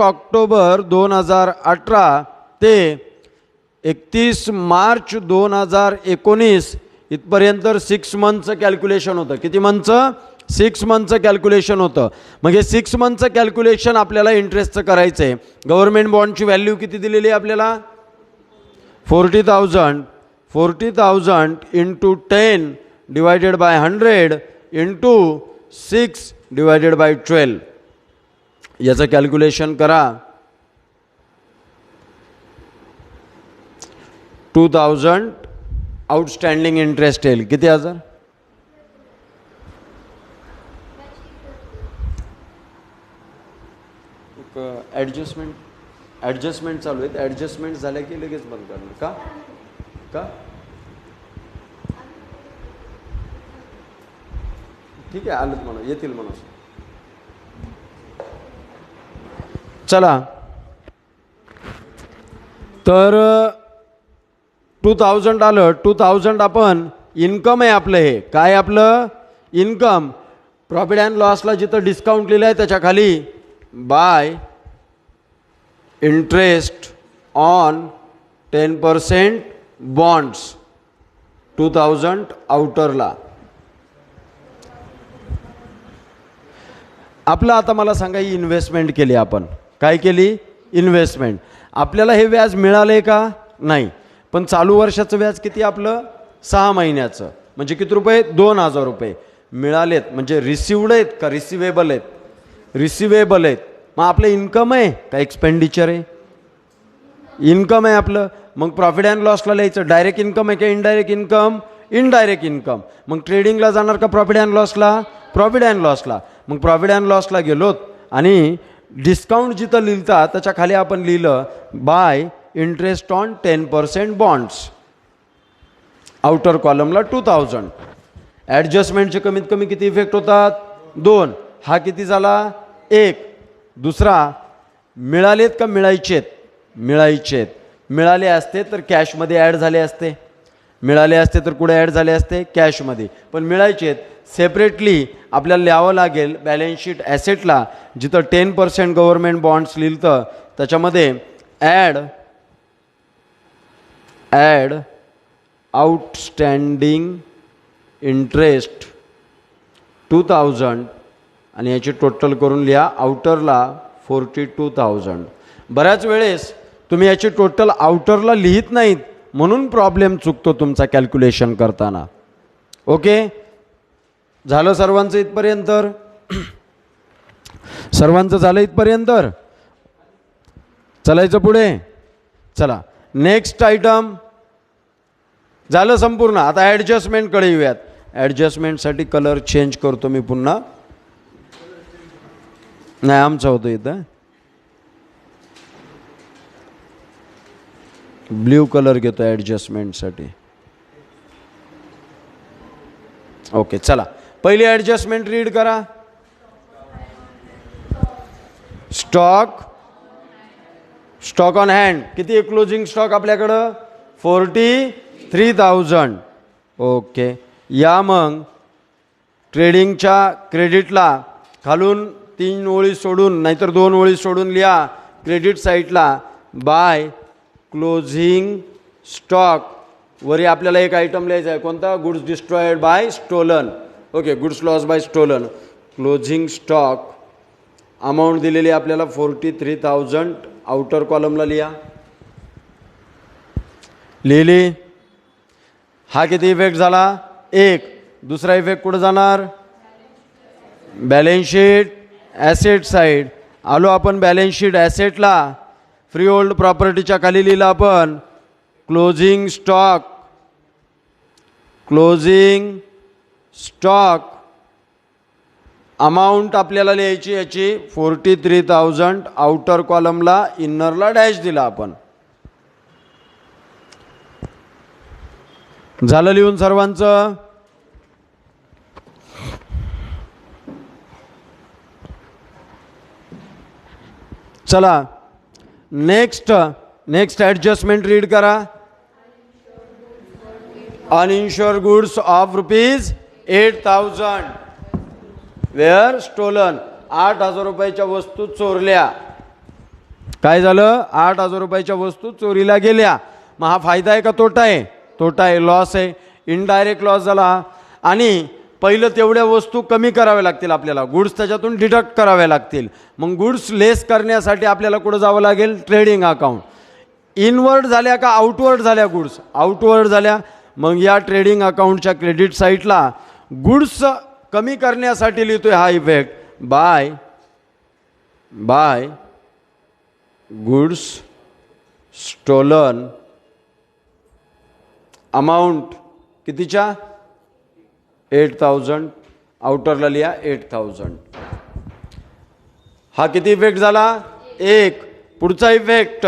ऑक्टोबर 2018 ते 31 मार्च 2019 इथपर्यंत 6 मंथचं कॅल्क्युलेशन होतं. किती मंथचं? 6 मंथचं कॅल्क्युलेशन होतं. मग हे 6 मंथचं कॅल्क्युलेशन आपल्याला इंटरेस्टचं करायचं आहे. गव्हर्नमेंट बॉन्डची व्हॅल्यू किती दिलेली आहे आपल्याला? 40,000 into 10 divided by 100 into 6 divided by 12. याचं कॅल्क्युलेशन करा. 2000 आउटस्टँडिंग इंटरेस्ट येईल. किती हजार? ॲडजस्टमेंट चालू आहेत. ॲडजस्टमेंट झाल्या की लगेच बंद करणार का? ठीक आहे, आलं म्हणा, येतील म्हणून. चला, तर 2000 आलं. 2000 आपण इन्कम आहे आपलं. हे काय आपलं इन्कम. प्रॉफिट अँड लॉसला जिथं डिस्काउंट लिहिलं आहे त्याच्या खाली बाय इंटरेस्ट ऑन 10% बॉन्ड्स 2000 आउटरला. आपलं आता मला सांगा, ही इन्व्हेस्टमेंट केली आपण. काय केली? इन्व्हेस्टमेंट. आपल्याला हे व्याज मिळाले का? नाही. पण चालू वर्षाचं व्याज किती आपलं? 6 महिन्याचं. म्हणजे किती रुपये? 2000 रुपये मिळालेत. म्हणजे रिसिव्ड आहेत का रिसिवेबल आहेत? रिसिवेबल आहेत. मग आपलं इन्कम आहे का एक्सपेंडिचर आहे? इन्कम आहे आपलं. मग प्रॉफिट अँड लॉसला लिहायचं डायरेक्ट इन्कम आहे का इनडायरेक्ट इन्कम? Indirect income. मग ट्रेडिंगला जाणार का प्रॉफिट अँड लॉसला? प्रॉफिट अँड लॉसला. मग प्रॉफिट अँड लॉसला गेलोत आणि डिस्काउंट जिथं लिहितात त्याच्या खाली आपण लिहिलं by interest on 10% bonds. Outer कॉलमला 2000. ॲडजस्टमेंटचे कमीत कमी किती इफेक्ट होतात? 2. हा किती झाला? 1. दुसरा, मिळालेत का मिळायचेत? मिळायचेत. मिळाले असते तर कॅशमध्ये ॲड झाले असते. मिळाले असते तर कुठे ॲड झाले असते? कॅशमध्ये. पण मिळायचेत सेपरेटली आपल्याला लिहावं लागेल बॅलन्स शीट ॲसेटला. जिथं 10% गव्हर्नमेंट बॉन्ड्स लिहिलं त्याच्यामध्ये ॲड आउटस्टँडिंग इंटरेस्ट 2000 आणि याची टोटल करून लिहा आउटरला 42,000. बऱ्याच वेळेस तुम्ही याची टोटल आउटरला लिहित नाहीत म्हणून प्रॉब्लेम चुकतो तुमचा कॅल्क्युलेशन करताना. ओके, झालं सर्वांचं इथपर्यंत? सर्वांचं झालं इथपर्यंत? चलायचं पुढे. चला, नेक्स्ट आयटम झालं संपूर्ण. आता ॲडजस्टमेंटकडे येऊयात. ॲडजस्टमेंटसाठी कलर चेंज करतो मी पुन्हा. नाही, आमचं होतं इथं ब्ल्यू कलर घेतो ॲडजस्टमेंटसाठी. ओके, चला पहिली ॲडजस्टमेंट रीड करा. स्टॉक ऑन हँड किती आहे? क्लोजिंग स्टॉक आपल्याकडं 43,000. ओके, या मग ट्रेडिंगच्या क्रेडिटला खालून 3 ओळी सोडून नाहीतर 2 ओळी सोडून लिहा क्रेडिट साईडला बाय क्लोजिंग स्टॉक. वरी आपल्याला एक आयटम लिहायचा आहे. कोणता? Goods destroyed by stolen. Okay, goods loss by stolen. Closing stock amount दिलेली आपल्याला 43,000. आउटर कॉलमला लिहा. लिहिली. हा किती इफेक्ट झाला? 1. दुसरा इफेक्ट कुठं जाणार? Balance sheet asset side. आलो आपण बॅलन्स शीट ॲसेटला. फ्री होल्ड प्रॉपर्टीच्या खाली लिहिलं आपण क्लोजिंग स्टॉक अमाऊंट आपल्याला लिहायची याची 43,000. आउटर कॉलमला इनरला डॅश दिला आपण. झालं लिहून सर्वांचं? चला, नेक्स्ट ॲडजस्टमेंट रीड करा. अनइन्शुअर्ड गुड्स ऑफ ₹8,000 वेअर स्टोलन. 8,000 रुपयाच्या वस्तू चोरल्या. काय झालं? 8,000 रुपयाच्या वस्तू चोरीला गेल्या. मग हा फायदा आहे का तोटा आहे? तोटा आहे, लॉस आहे. इनडायरेक्ट लॉस झाला. आणि पहिलं तेवढ्या वस्तू कमी कराव्या लागतील आपल्याला. गुड्स त्याच्यातून डिडक्ट कराव्या लागतील. मग गुड्स लेस करण्यासाठी आपल्याला कुठं जावं लागेल? Trading account. इनवर्ड झाल्या का आउटवर्ड झाल्या? गुड्स आउटवर्ड झाल्या. मग या ट्रेडिंग अकाउंटच्या क्रेडिट साईटला गुड्स कमी करण्यासाठी लिहितोय हा effect by goods stolen amount कितीच्या? 8,000. आउटरला लिहा 8,000. हा किती इफेक्ट झाला? एक. पुढचा effect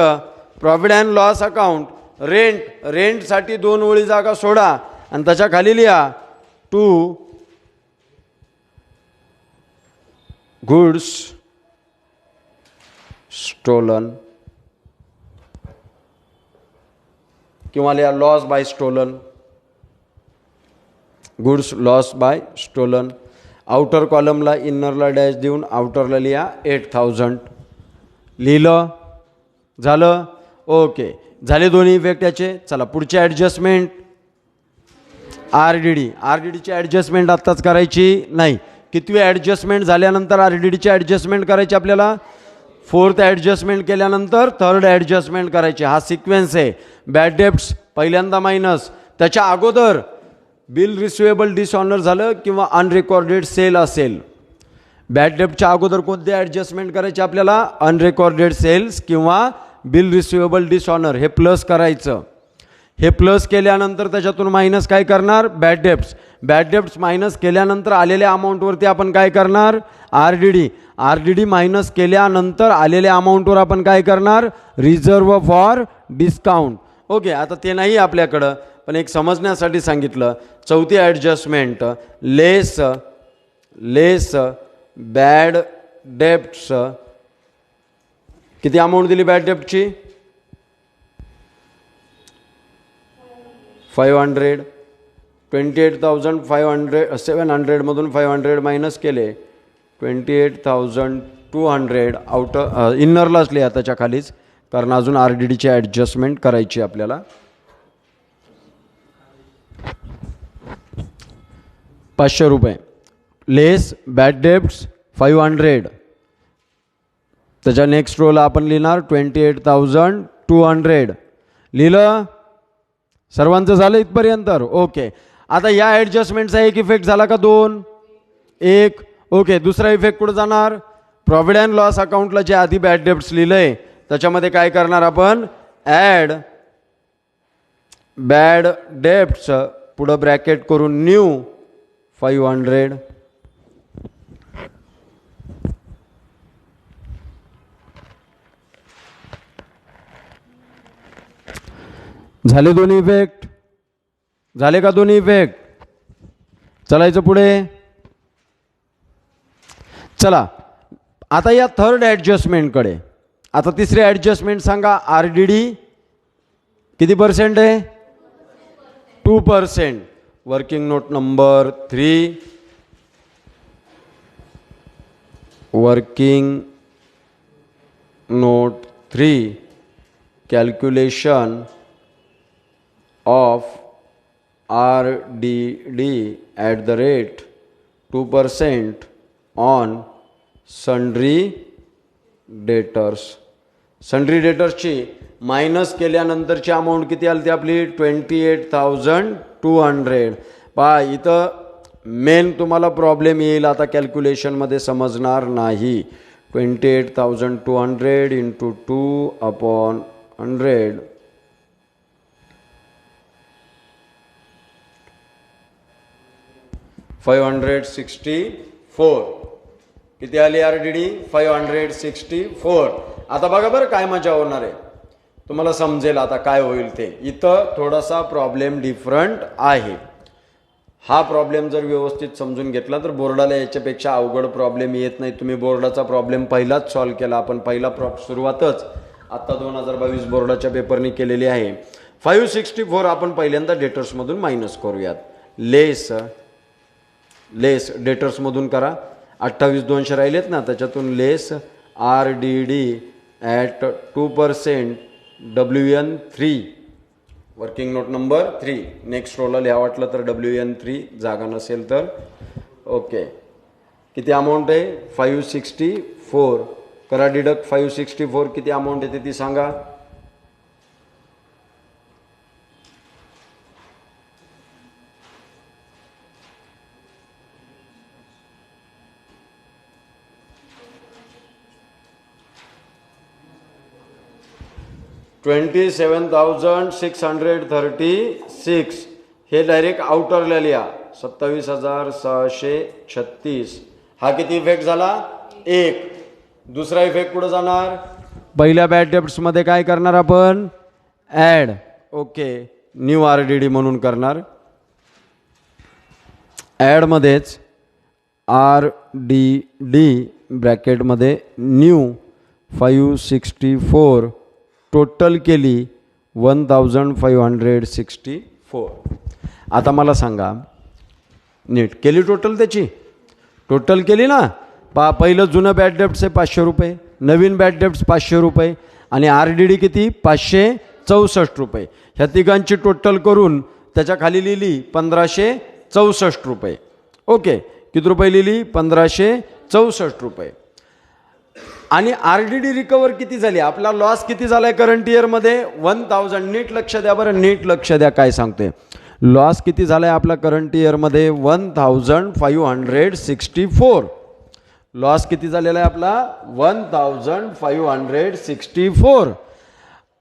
profit and loss account. रेंटसाठी 2 ओळी जागा सोडा आणि त्याच्या खाली लिहा टू गुड्स स्टोलन किंवा लिहा loss by stolen. Goods loss by stolen. Outer कॉलमला इनरला डॅश देऊन आउटरला लिहा 8000. लिहिलं झालं. ओके झाले दोन्ही इफेक्ट याचे. चला पुढचे ॲडजस्टमेंट. आरडीडीची ॲडजस्टमेंट आत्ताच करायची नाही. कितवी ॲडजस्टमेंट झाल्यानंतर आरडीडीची ॲडजस्टमेंट करायची आपल्याला? 4th ॲडजस्टमेंट केल्यानंतर 3rd ॲडजस्टमेंट करायची. हा सिक्वेन्स आहे. बॅड डेब्ट्स पहिल्यांदा मायनस, त्याच्या अगोदर बिल रिसिवेबल डिसऑनर झालं किंवा अनरेकॉर्डेड सेल असेल. बॅड डेब्टच्या अगोदर कोणते ॲडजस्टमेंट करायचे आपल्याला? अनरेकॉर्डेड सेल्स किंवा बिल रिसिवेबल डिसऑनर. हे प्लस करायचं. हे प्लस केल्यानंतर त्याच्यातून मायनस काय करणार? Bad debts. Bad debts minus केल्यानंतर आलेल्या अमाऊंटवरती आपण काय करणार? आरडीडी मायनस केल्यानंतर आलेल्या अमाऊंटवर आपण काय करणार? Reserve for discount. ओके आता ते नाही आपल्याकडं, पण एक समजण्यासाठी सांगितलं. 4थी ॲडजस्टमेंट लेस बॅड डेब्ट्स. किती अमाऊंट दिली बॅड डेब्टची? 500. 28,700 मधून 500 मायनस केले 28,200. आउटर इनरलाच लिहा त्याच्या खालीच, कारण अजून आरडीडीची ॲडजस्टमेंट करायची आपल्याला. 500 रुपये लेस बॅड डेब्ट्स 500. त्याच्या नेक्स्ट रोला आपण लिहिणार 28,200. लिहिलं? सर्वांचं झालं इथपर्यंत? ओके. आता या ॲडजस्टमेंटचा एक इफेक्ट झाला का? 2. 1. ओके दुसरा इफेक्ट कुठं जाणार? प्रॉफिट अँड लॉस अकाउंटला जे आधी बॅड डेब्ट्स लिहिलंय त्याच्यामध्ये काय करणार आपण? ॲड बॅड डेब्ट्स पुढं ब्रॅकेट करून न्यू 500. झाले दोन्ही इफेक्ट? झाले का दोन्ही इफेक्ट? चलायचं पुढे. चला आता या 3rd ॲडजस्टमेंटकडे. आता तिसरी ॲडजस्टमेंट सांगा. आरडीडी किती पर्सेंट आहे? 2%. Working note number 3. Working note 3 calculation of RDD at the rate 2% on sundry debtors. Sundry डेटर्सची मायनस केल्यानंतरची अमाऊंट किती आली ती आपली? 28,200. पहा इथं मेन तुम्हाला प्रॉब्लेम येईल आता कॅल्क्युलेशनमध्ये समजणार नाही. 28,200 इंटू 2/100 564. किती आली आरडीडी? 564. आता बघा बरं काय मजा होणार आहे, तुम्हाला समजेल आता काय होईल ते. इथं थोडासा प्रॉब्लेम डिफरंट आहे. हा प्रॉब्लेम जर व्यवस्थित समजून घेतला तर बोर्डाला याच्यापेक्षा अवघड प्रॉब्लेम येत नाही. तुम्ही बोर्डाचा प्रॉब्लेम पहिलाच सॉल्व्ह केला. आपण पहिला सुरुवातच आत्ता 2022 बोर्डाच्या पेपरनी केलेली आहे. 564 आपण पहिल्यांदा डेटर्समधून मायनस करूयात. लेस डेटर्समधून करा. 28,200 राहिलेत ना, त्याच्यातून लेस RDD at 2% WN3 working note number 3. Next रोला लिहा वाटलं तर WN3 जागा नसेल तर. ओके किती अमाऊंट आहे? 564. करा डिडक्ट. 564 किती अमाऊंट येते ती सांगा. $27,636. हे डायरेक्ट आउटरला लिहा. 27,636. हा किती इफेक्ट झाला? 1. दुसरा इफेक्ट कुठं जाणार? पहिल्या बॅड डेब्ट्समध्ये काय करणार आपण, ॲड. ओके, न्यू RDD म्हणून करणार. ॲडमध्येच RDD ब्रॅकेटमध्ये न्यू 564 टोटल केली 1564. आता मला सांगा, नीट केली टोटल, त्याची टोटल केली ना. पहिलं जुनं बॅड डेब्ट्स आहे 500 रुपये, नवीन बॅड डेब्ट्स 500 रुपये आणि RDD किती 564 रुपये. ह्या तिघांची टोटल करून त्याच्या खाली लिहिली 1564 रुपये. ओके, किती रुपये लिहिली, 1564 रुपये. आणि RDD रिकवर किती झाली, आपला लॉस किती झाला आहे करंट इयरमध्ये 1000. नीट लक्ष द्या बरं, नीट लक्ष द्या काय सांगते. लॉस किती झाला आहे आपला करंट इयरमध्ये 1564. लॉस किती झालेला आहे आपला 1564.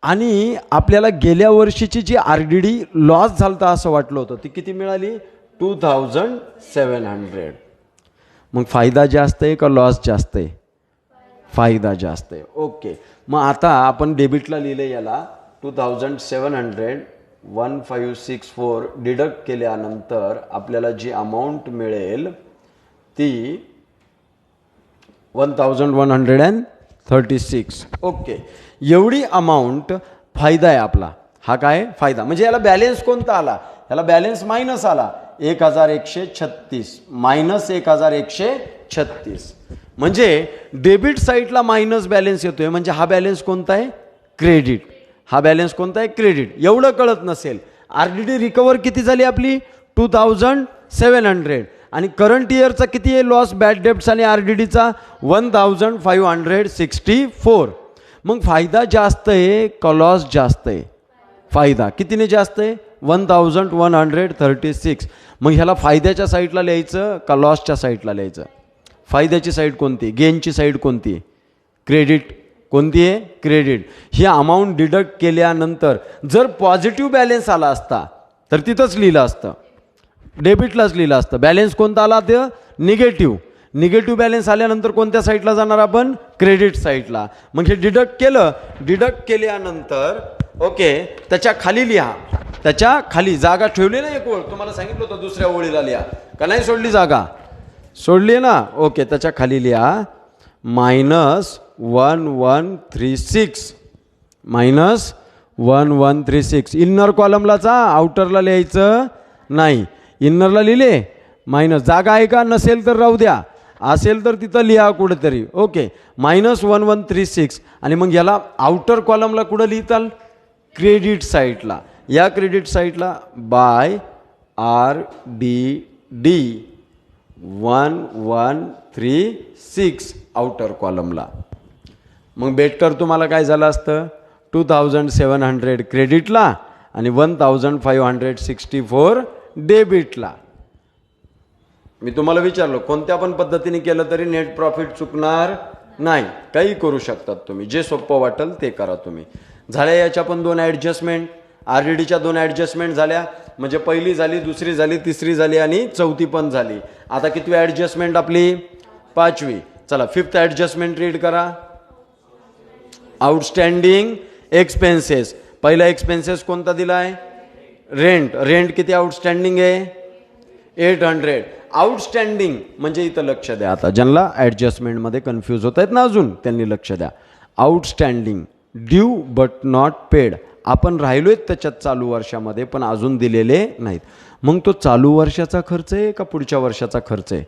आणि आपल्याला गेल्या वर्षीची जी RDD लॉस झालता असं वाटलं होतं ती किती मिळाली 2700. मग फायदा जास्त आहे का लॉस जास्त आहे, फायदा जास्त आहे. ओके, मग आता आपण डेबिटला लिहिले याला 2700 1564 डिडक्ट केल्यानंतर आपल्याला जी अमाऊंट मिळेल ती 1136. ओके, एवढी अमाऊंट फायदा आहे आपला. हा काय फायदा, म्हणजे याला बॅलेन्स कोणता आला, याला बॅलेन्स मायनस आला 1136 मायनस 1136. म्हणजे डेबिट साईडला मायनस बॅलेन्स येतोय, म्हणजे हा बॅलेन्स कोणता आहे क्रेडिट. हा बॅलेन्स कोणता आहे क्रेडिट. एवढं कळत नसेल, RDD रिकवर किती झाली आपली 2700 आणि करंट इयरचा किती आहे लॉस बॅड डेब्ट्स आणि RDDचा 1564. मग फायदा जास्त आहे का लॉस जास्त आहे, फायदा कितीने जास्त आहे 1136. मग ह्याला फायद्याच्या साईडला लिहायचं का लॉसच्या साईडला लिहायचं. फायद्याची साईड कोणती, गेनची साईड कोणती, क्रेडिट. कोणती आहे क्रेडिट. ही अमाऊंट डिडक्ट केल्यानंतर जर पॉझिटिव्ह बॅलेन्स आला असता तर तिथंच लिहिलं असतं, डेबिटलाच लिहिलं असतं. बॅलेन्स कोणता आला ते निगेटिव्ह. निगेटिव्ह बॅलेन्स आल्यानंतर कोणत्या साईडला जाणार आपण क्रेडिट साईडला. मग हे डिडक्ट केलं, डिडक्ट केल्यानंतर ओके त्याच्या खाली लिहा, त्याच्या खाली जागा ठेवली ना एक ओळ, तुम्हाला सांगितलं होतं दुसऱ्या ओळीला लिहा का नाही, सोडली जागा, सोडली ना. ओके, त्याच्या खाली लिहा -1136 -1136. इन्नर कॉलमलाचा आउटरला लिहायचं नाही, इन्नरला लिहिले मायनस. जागा आहे का, नसेल तर राहू द्या, असेल तर तिथं लिहा कुठेतरी. ओके, -1136. आणि मग याला आउटर कॉलमला कुठं लिहिताल क्रेडिट साईडला. या क्रेडिट साईडला बाय RDD 1136 आउटर कॉलमला. मग बेटर तुम्हाला काय झालं असतं 2700 क्रेडिटला आणि 1564 डेबिटला. मी तुम्हाला विचारलो कोणत्या पण पद्धतीने केलं तरी नेट प्रॉफिट चुकणार नाही, काही करू शकतात तुम्ही, जे सोपं वाटेल ते करा तुम्ही. झाल्या याच्या पण 2 ॲडजस्टमेंट, RDDच्या 2 ॲडजस्टमेंट झाल्या, म्हणजे पहिली झाली, दुसरी झाली, तिसरी झाली आणि चौथी पण झाली. आता कितवी ॲडजस्टमेंट आपली 5वी. चला 5th ॲडजस्टमेंट रीड करा. Outstanding expenses. पहिला एक्सपेन्सेस कोणता दिला आहे रेंट. रेंट किती आउटस्टँडिंग आहे 800. आउटस्टँडिंग म्हणजे इथं लक्ष द्या, आता ज्यांना ॲडजस्टमेंटमध्ये कन्फ्यूज होत आहेत ना अजून त्यांनी लक्ष द्या. Outstanding due but not paid. आपण राहिलोय त्याच्यात चालू वर्षामध्ये पण अजून दिलेले नाहीत. मग तो चालू वर्षाचा खर्च आहे का पुढच्या वर्षाचा खर्च आहे,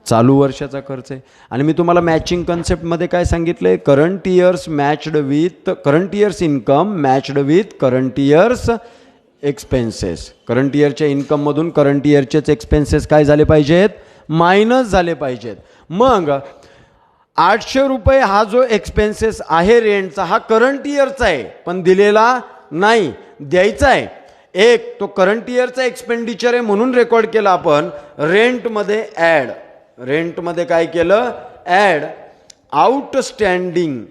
चालू वर्षाचा खर्च आहे. आणि मी तुम्हाला मॅचिंग कन्सेप्टमध्ये काय सांगितलंय, current years matched with current years income matched with current years expenses. Current इयरच्या इन्कममधून करंट इयरचेच एक्सपेन्सेस काय झाले पाहिजेत मायनस झाले पाहिजेत. मग 800 रुपये हा जो एक्सपेन्सेस आहे रेंटचा हा करंट इयरचा आहे पण दिलेला नाही, द्यायचा आहे. एक तो करंट इयरचा एक्सपेंडिचर आहे म्हणून रेकॉर्ड केला आपण रेंटमध्ये ॲड. रेंटमध्ये काय केलं ॲड आउटस्टँडिंग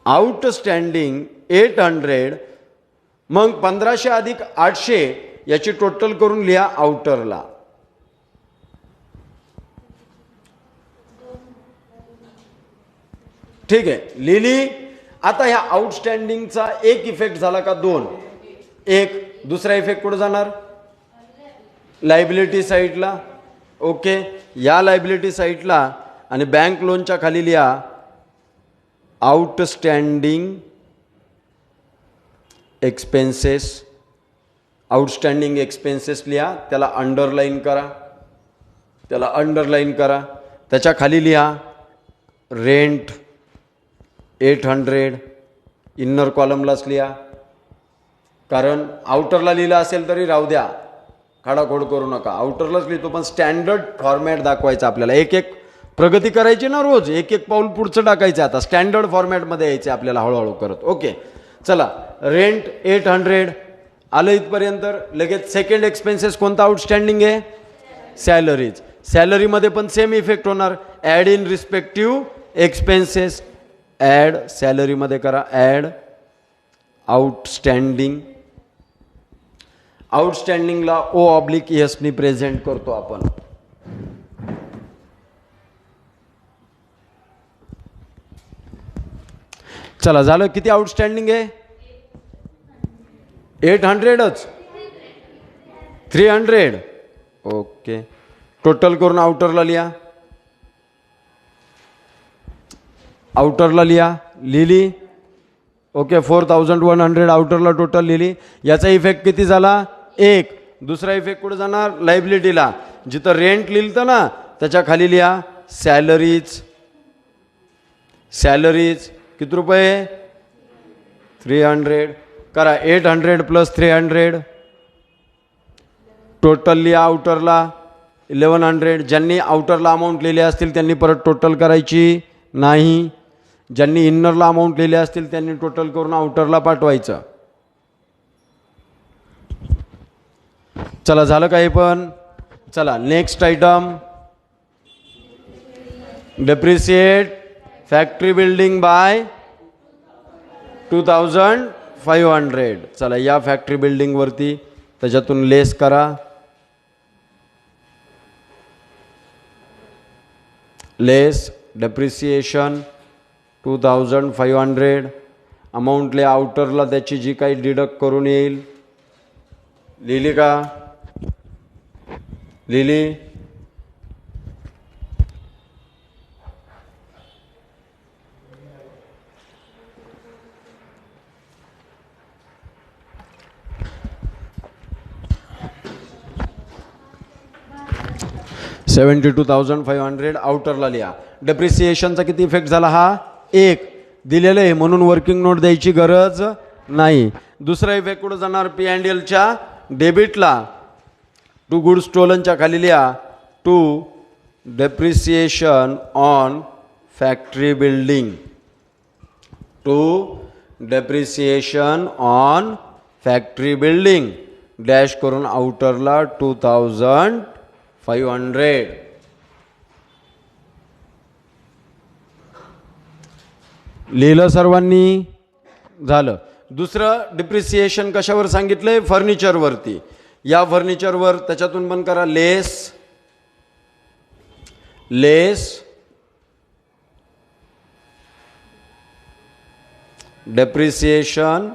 800. मग 1500 अधिक 800 याची टोटल करून लिहा आउटरला. ठीक आहे लिहिली. आता ह्या आउटस्टँडिंगचा एक इफेक्ट झाला का दोन, एक. दुसरा इफेक्ट कुठं जाणार, लायबिलिटी साईडला. ओके, या लायबिलिटी साईडला आणि बँक लोनच्या खाली लिहा आउटस्टँडिंग एक्सपेन्सेस. आउटस्टँडिंग एक्सपेन्सेस लिहा, त्याला अंडरलाईन करा, त्याला अंडरलाईन करा. त्याच्या खाली लिहा रेंट 800, इन्नर कॉलमलाच लिहा, कारण आउटरला लिहिलं असेल तरी राहू द्या, खाडाखोड करू नका. आउटरलाच लिहितो पण स्टँडर्ड फॉर्मॅट दाखवायचा आपल्याला. एक एक प्रगती करायची ना रोज, एक एक पाऊल पुढचं टाकायचं. आता स्टँडर्ड फॉर्मॅटमध्ये यायचे आपल्याला हळूहळू करत. ओके चला, रेंट 800 आलं इथपर्यंत. लगेच सेकंड एक्सपेन्सेस कोणता आउटस्टँडिंग आहे, सॅलरीज. सॅलरीमध्ये पण सेम इफेक्ट होणार, add in respective expenses. Add सॅलरीमध्ये करा ॲड आउटस्टँडिंग. आउटस्टँडिंगला O/S नी प्रेझेंट करतो आपण. चला झालं, किती आउटस्टँडिंग आहे, 800च, 300. ओके, टोटल करून आउटरला लिहा, आउटरला लिहा, लिहिली. ओके 4100 आउटरला टोटल लिहिली. याचा इफेक्ट किती झाला, एक. दुसरा इफेक्ट कुठे जाणार, लायबिलिटीला. जिथं रेंट लिहिलं ना त्याच्या खाली लिहा सॅलरीज. सॅलरीज किती रुपये, 300. करा 800 + 300 टोटल लिहा आउटरला 1100. ज्यांनी आउटरला अमाऊंट लिहिली असतील त्यांनी परत टोटल करायची नाही. ज्यांनी इन्नरला अमाऊंट लिहिले असतील त्यांनी टोटल करून आउटरला पाठवायचं. चला झालं काही पण. चला next item, depreciate factory building bye 2500. चला या फॅक्टरी बिल्डिंग वरती त्याच्यातून लेस करा. लेस डेप्रिसिएशन 2500. अमाऊंटले आउटरला त्याची जी काही डिडक्ट करून येईल. लिहिली का, लिहिली. $72,500 आउटरला लिहा. डेप्रिसिएशनचा किती इफेक्ट झाला, हा एक. दिलेलं आहे म्हणून वर्किंग नोट द्यायची गरज नाही. दुसरा इफेक्ट कुठं जाणार, P&Lच्या डेबिटला. टू गुड स्टोलनच्या खाली लिहा to depreciation on factory building. To depreciation on factory building dash करून आउटरला 2500. लिहिलं सर्वांनी, झालं. दुसरं डिप्रिसिएशन कशावर सांगितलंय, फर्निचरवरती. या फर्निचरवर त्याच्यातून पण करा लेस. लेस डेप्रिसिएशन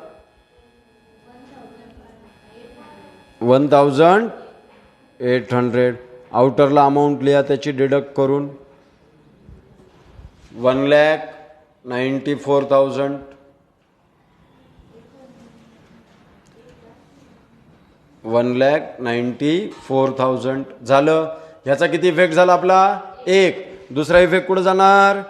1800. आउटरला अमाऊंट लिहा त्याची डिडक्ट करून 1,94,000. 1,94,000 झालं. ह्याचा किती इफेक्ट झाला आपला, एक. दुसरा इफेक्ट कुठं जाणार,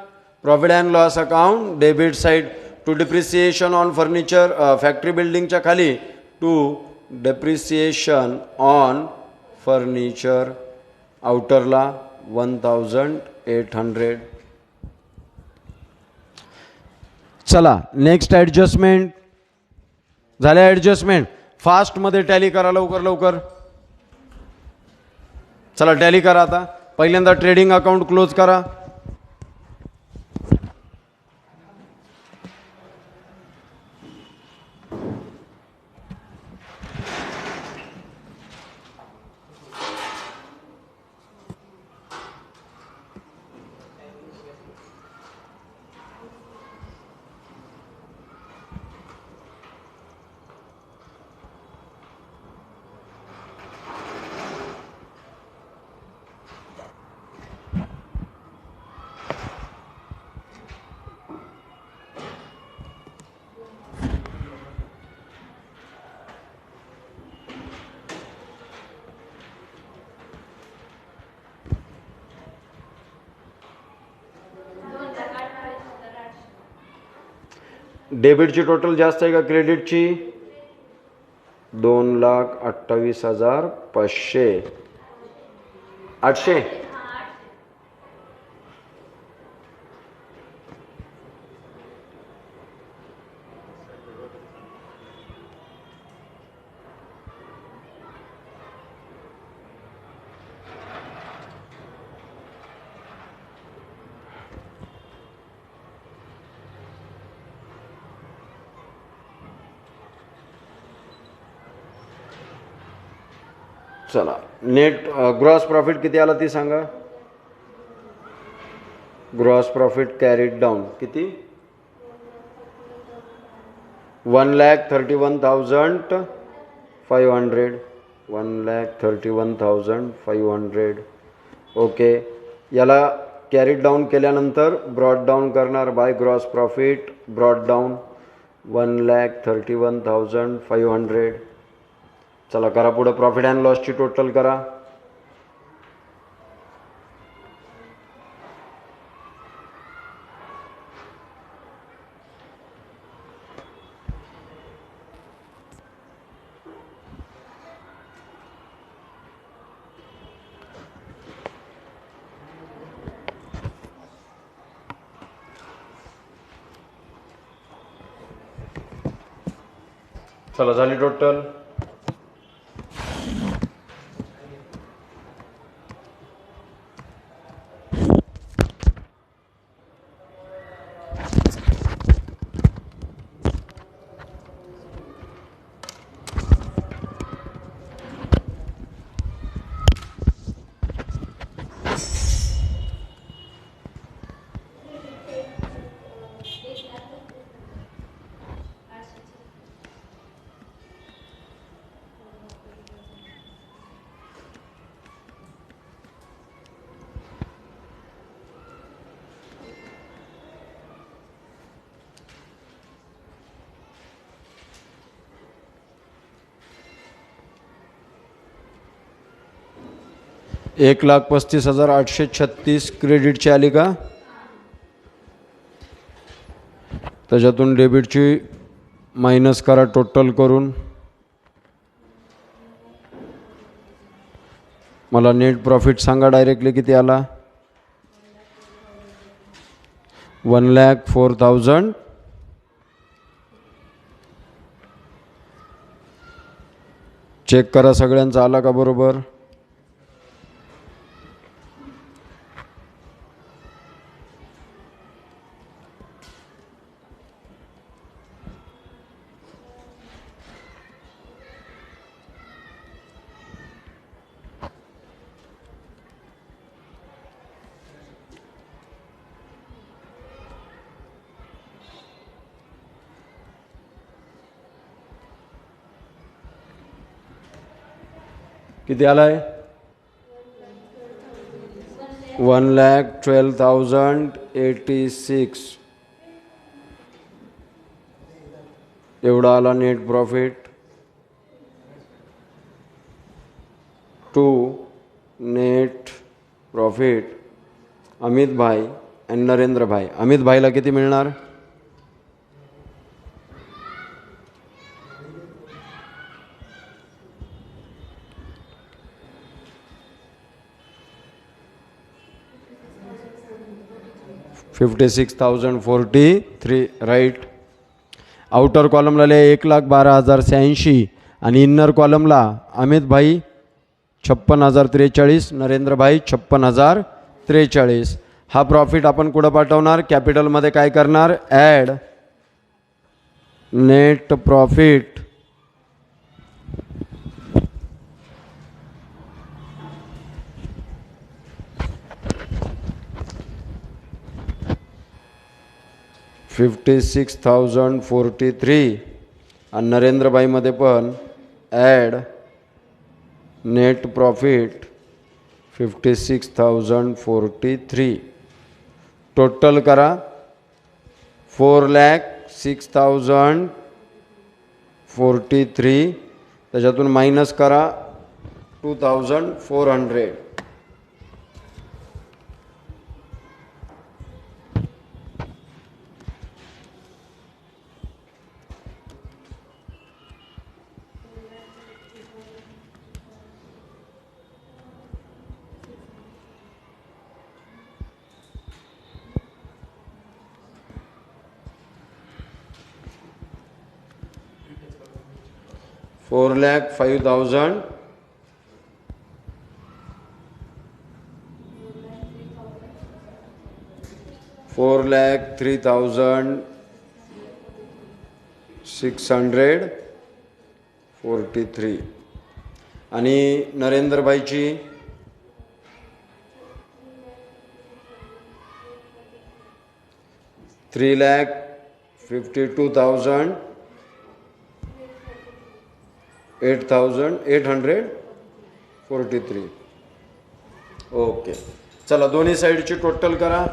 profit and loss account debit side. To depreciation on furniture factory बिल्डिंगच्या खाली टू डेप्रिसिएशन ऑन फर्निचर आउटरला 1,800. चला नेक्स्ट ॲडजस्टमेंट झाल्या. ॲडजस्टमेंट फास्टमध्ये टॅली करा लवकर लवकर. चला टॅली करा. आता पहिल्यांदा ट्रेडिंग अकाउंट क्लोज करा. डेबिटची टोटल जास्त आहे का क्रेडिटची? 2,28,500. 800. चला, नेट ग्रॉस प्रॉफिट किती आला ती सांगा. ग्रॉस प्रॉफिट कॅरीड डाऊन किती? 1,31,500. 1,31,500. ओके, याला कॅरीड डाऊन केल्यानंतर ब्रॉड डाऊन करणार by gross profit. Broad down 1,31,500. चला करा पुढं, प्रॉफिट अँड लॉसची टोटल करा. चला झाली टोटल. एक 1,35,836 क्रेडिटची आली का? त्याच्यातून डेबिटची मायनस करा टोटल करून. मला नेट प्रॉफिट सांगा डायरेक्टली किती आला. 1,04,000. चेक करा सगळ्यांचा आला का बरोबर. किती आलाय? 1,12,086 एवढा आला net profit. To net profit Amit भाई आणि नरेंद्र भाई. अमित भाईला किती मिळणार? $56,043 राईट. आउटर कॉलमला 1,12,086 आणि इन्नर कॉलमला अमित भाई 56,043, नरेंद्र भाई 56,043. हा प्रॉफिट आपण कुठं पाठवणार? कॅपिटलमध्ये काय करणार? ॲड नेट प्रॉफिट $56,043 आणि नरेंद्रभाईमध्ये पण ॲड नेट प्रॉफिट 56,043. टोटल करा 4,06,043. त्याच्यातून मायनस करा 2,400. 4,05,000 4,03,643 आणि नरेंद्रभाईची 3,52,843. ओके, चला दोन्ही साईडची टोटल करा.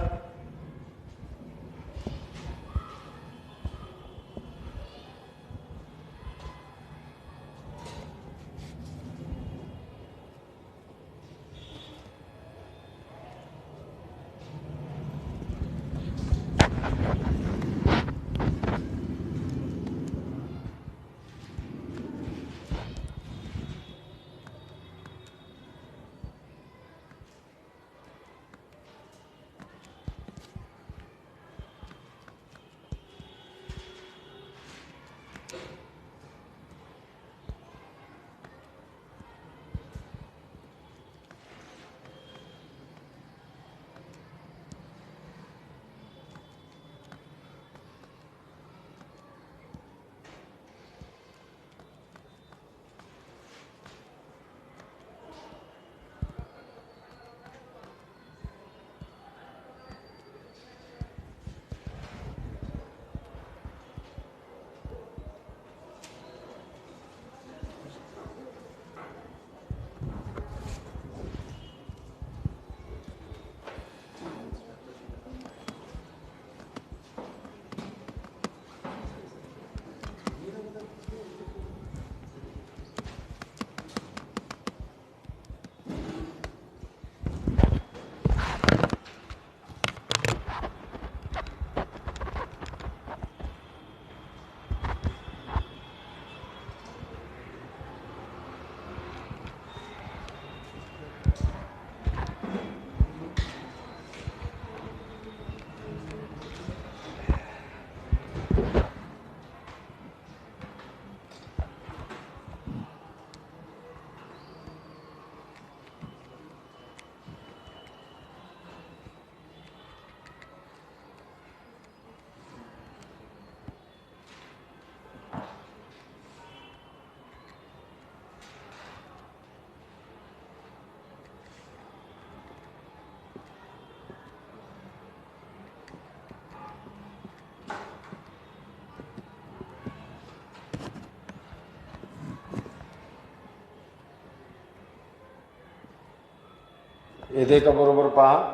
येथे का बरोबर पहा.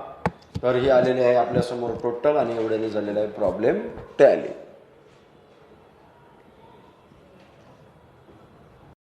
तर ही आलेली आहे आपल्यासमोर टोटल आणि एवढ्याने झालेला आहे प्रॉब्लेम टॅली.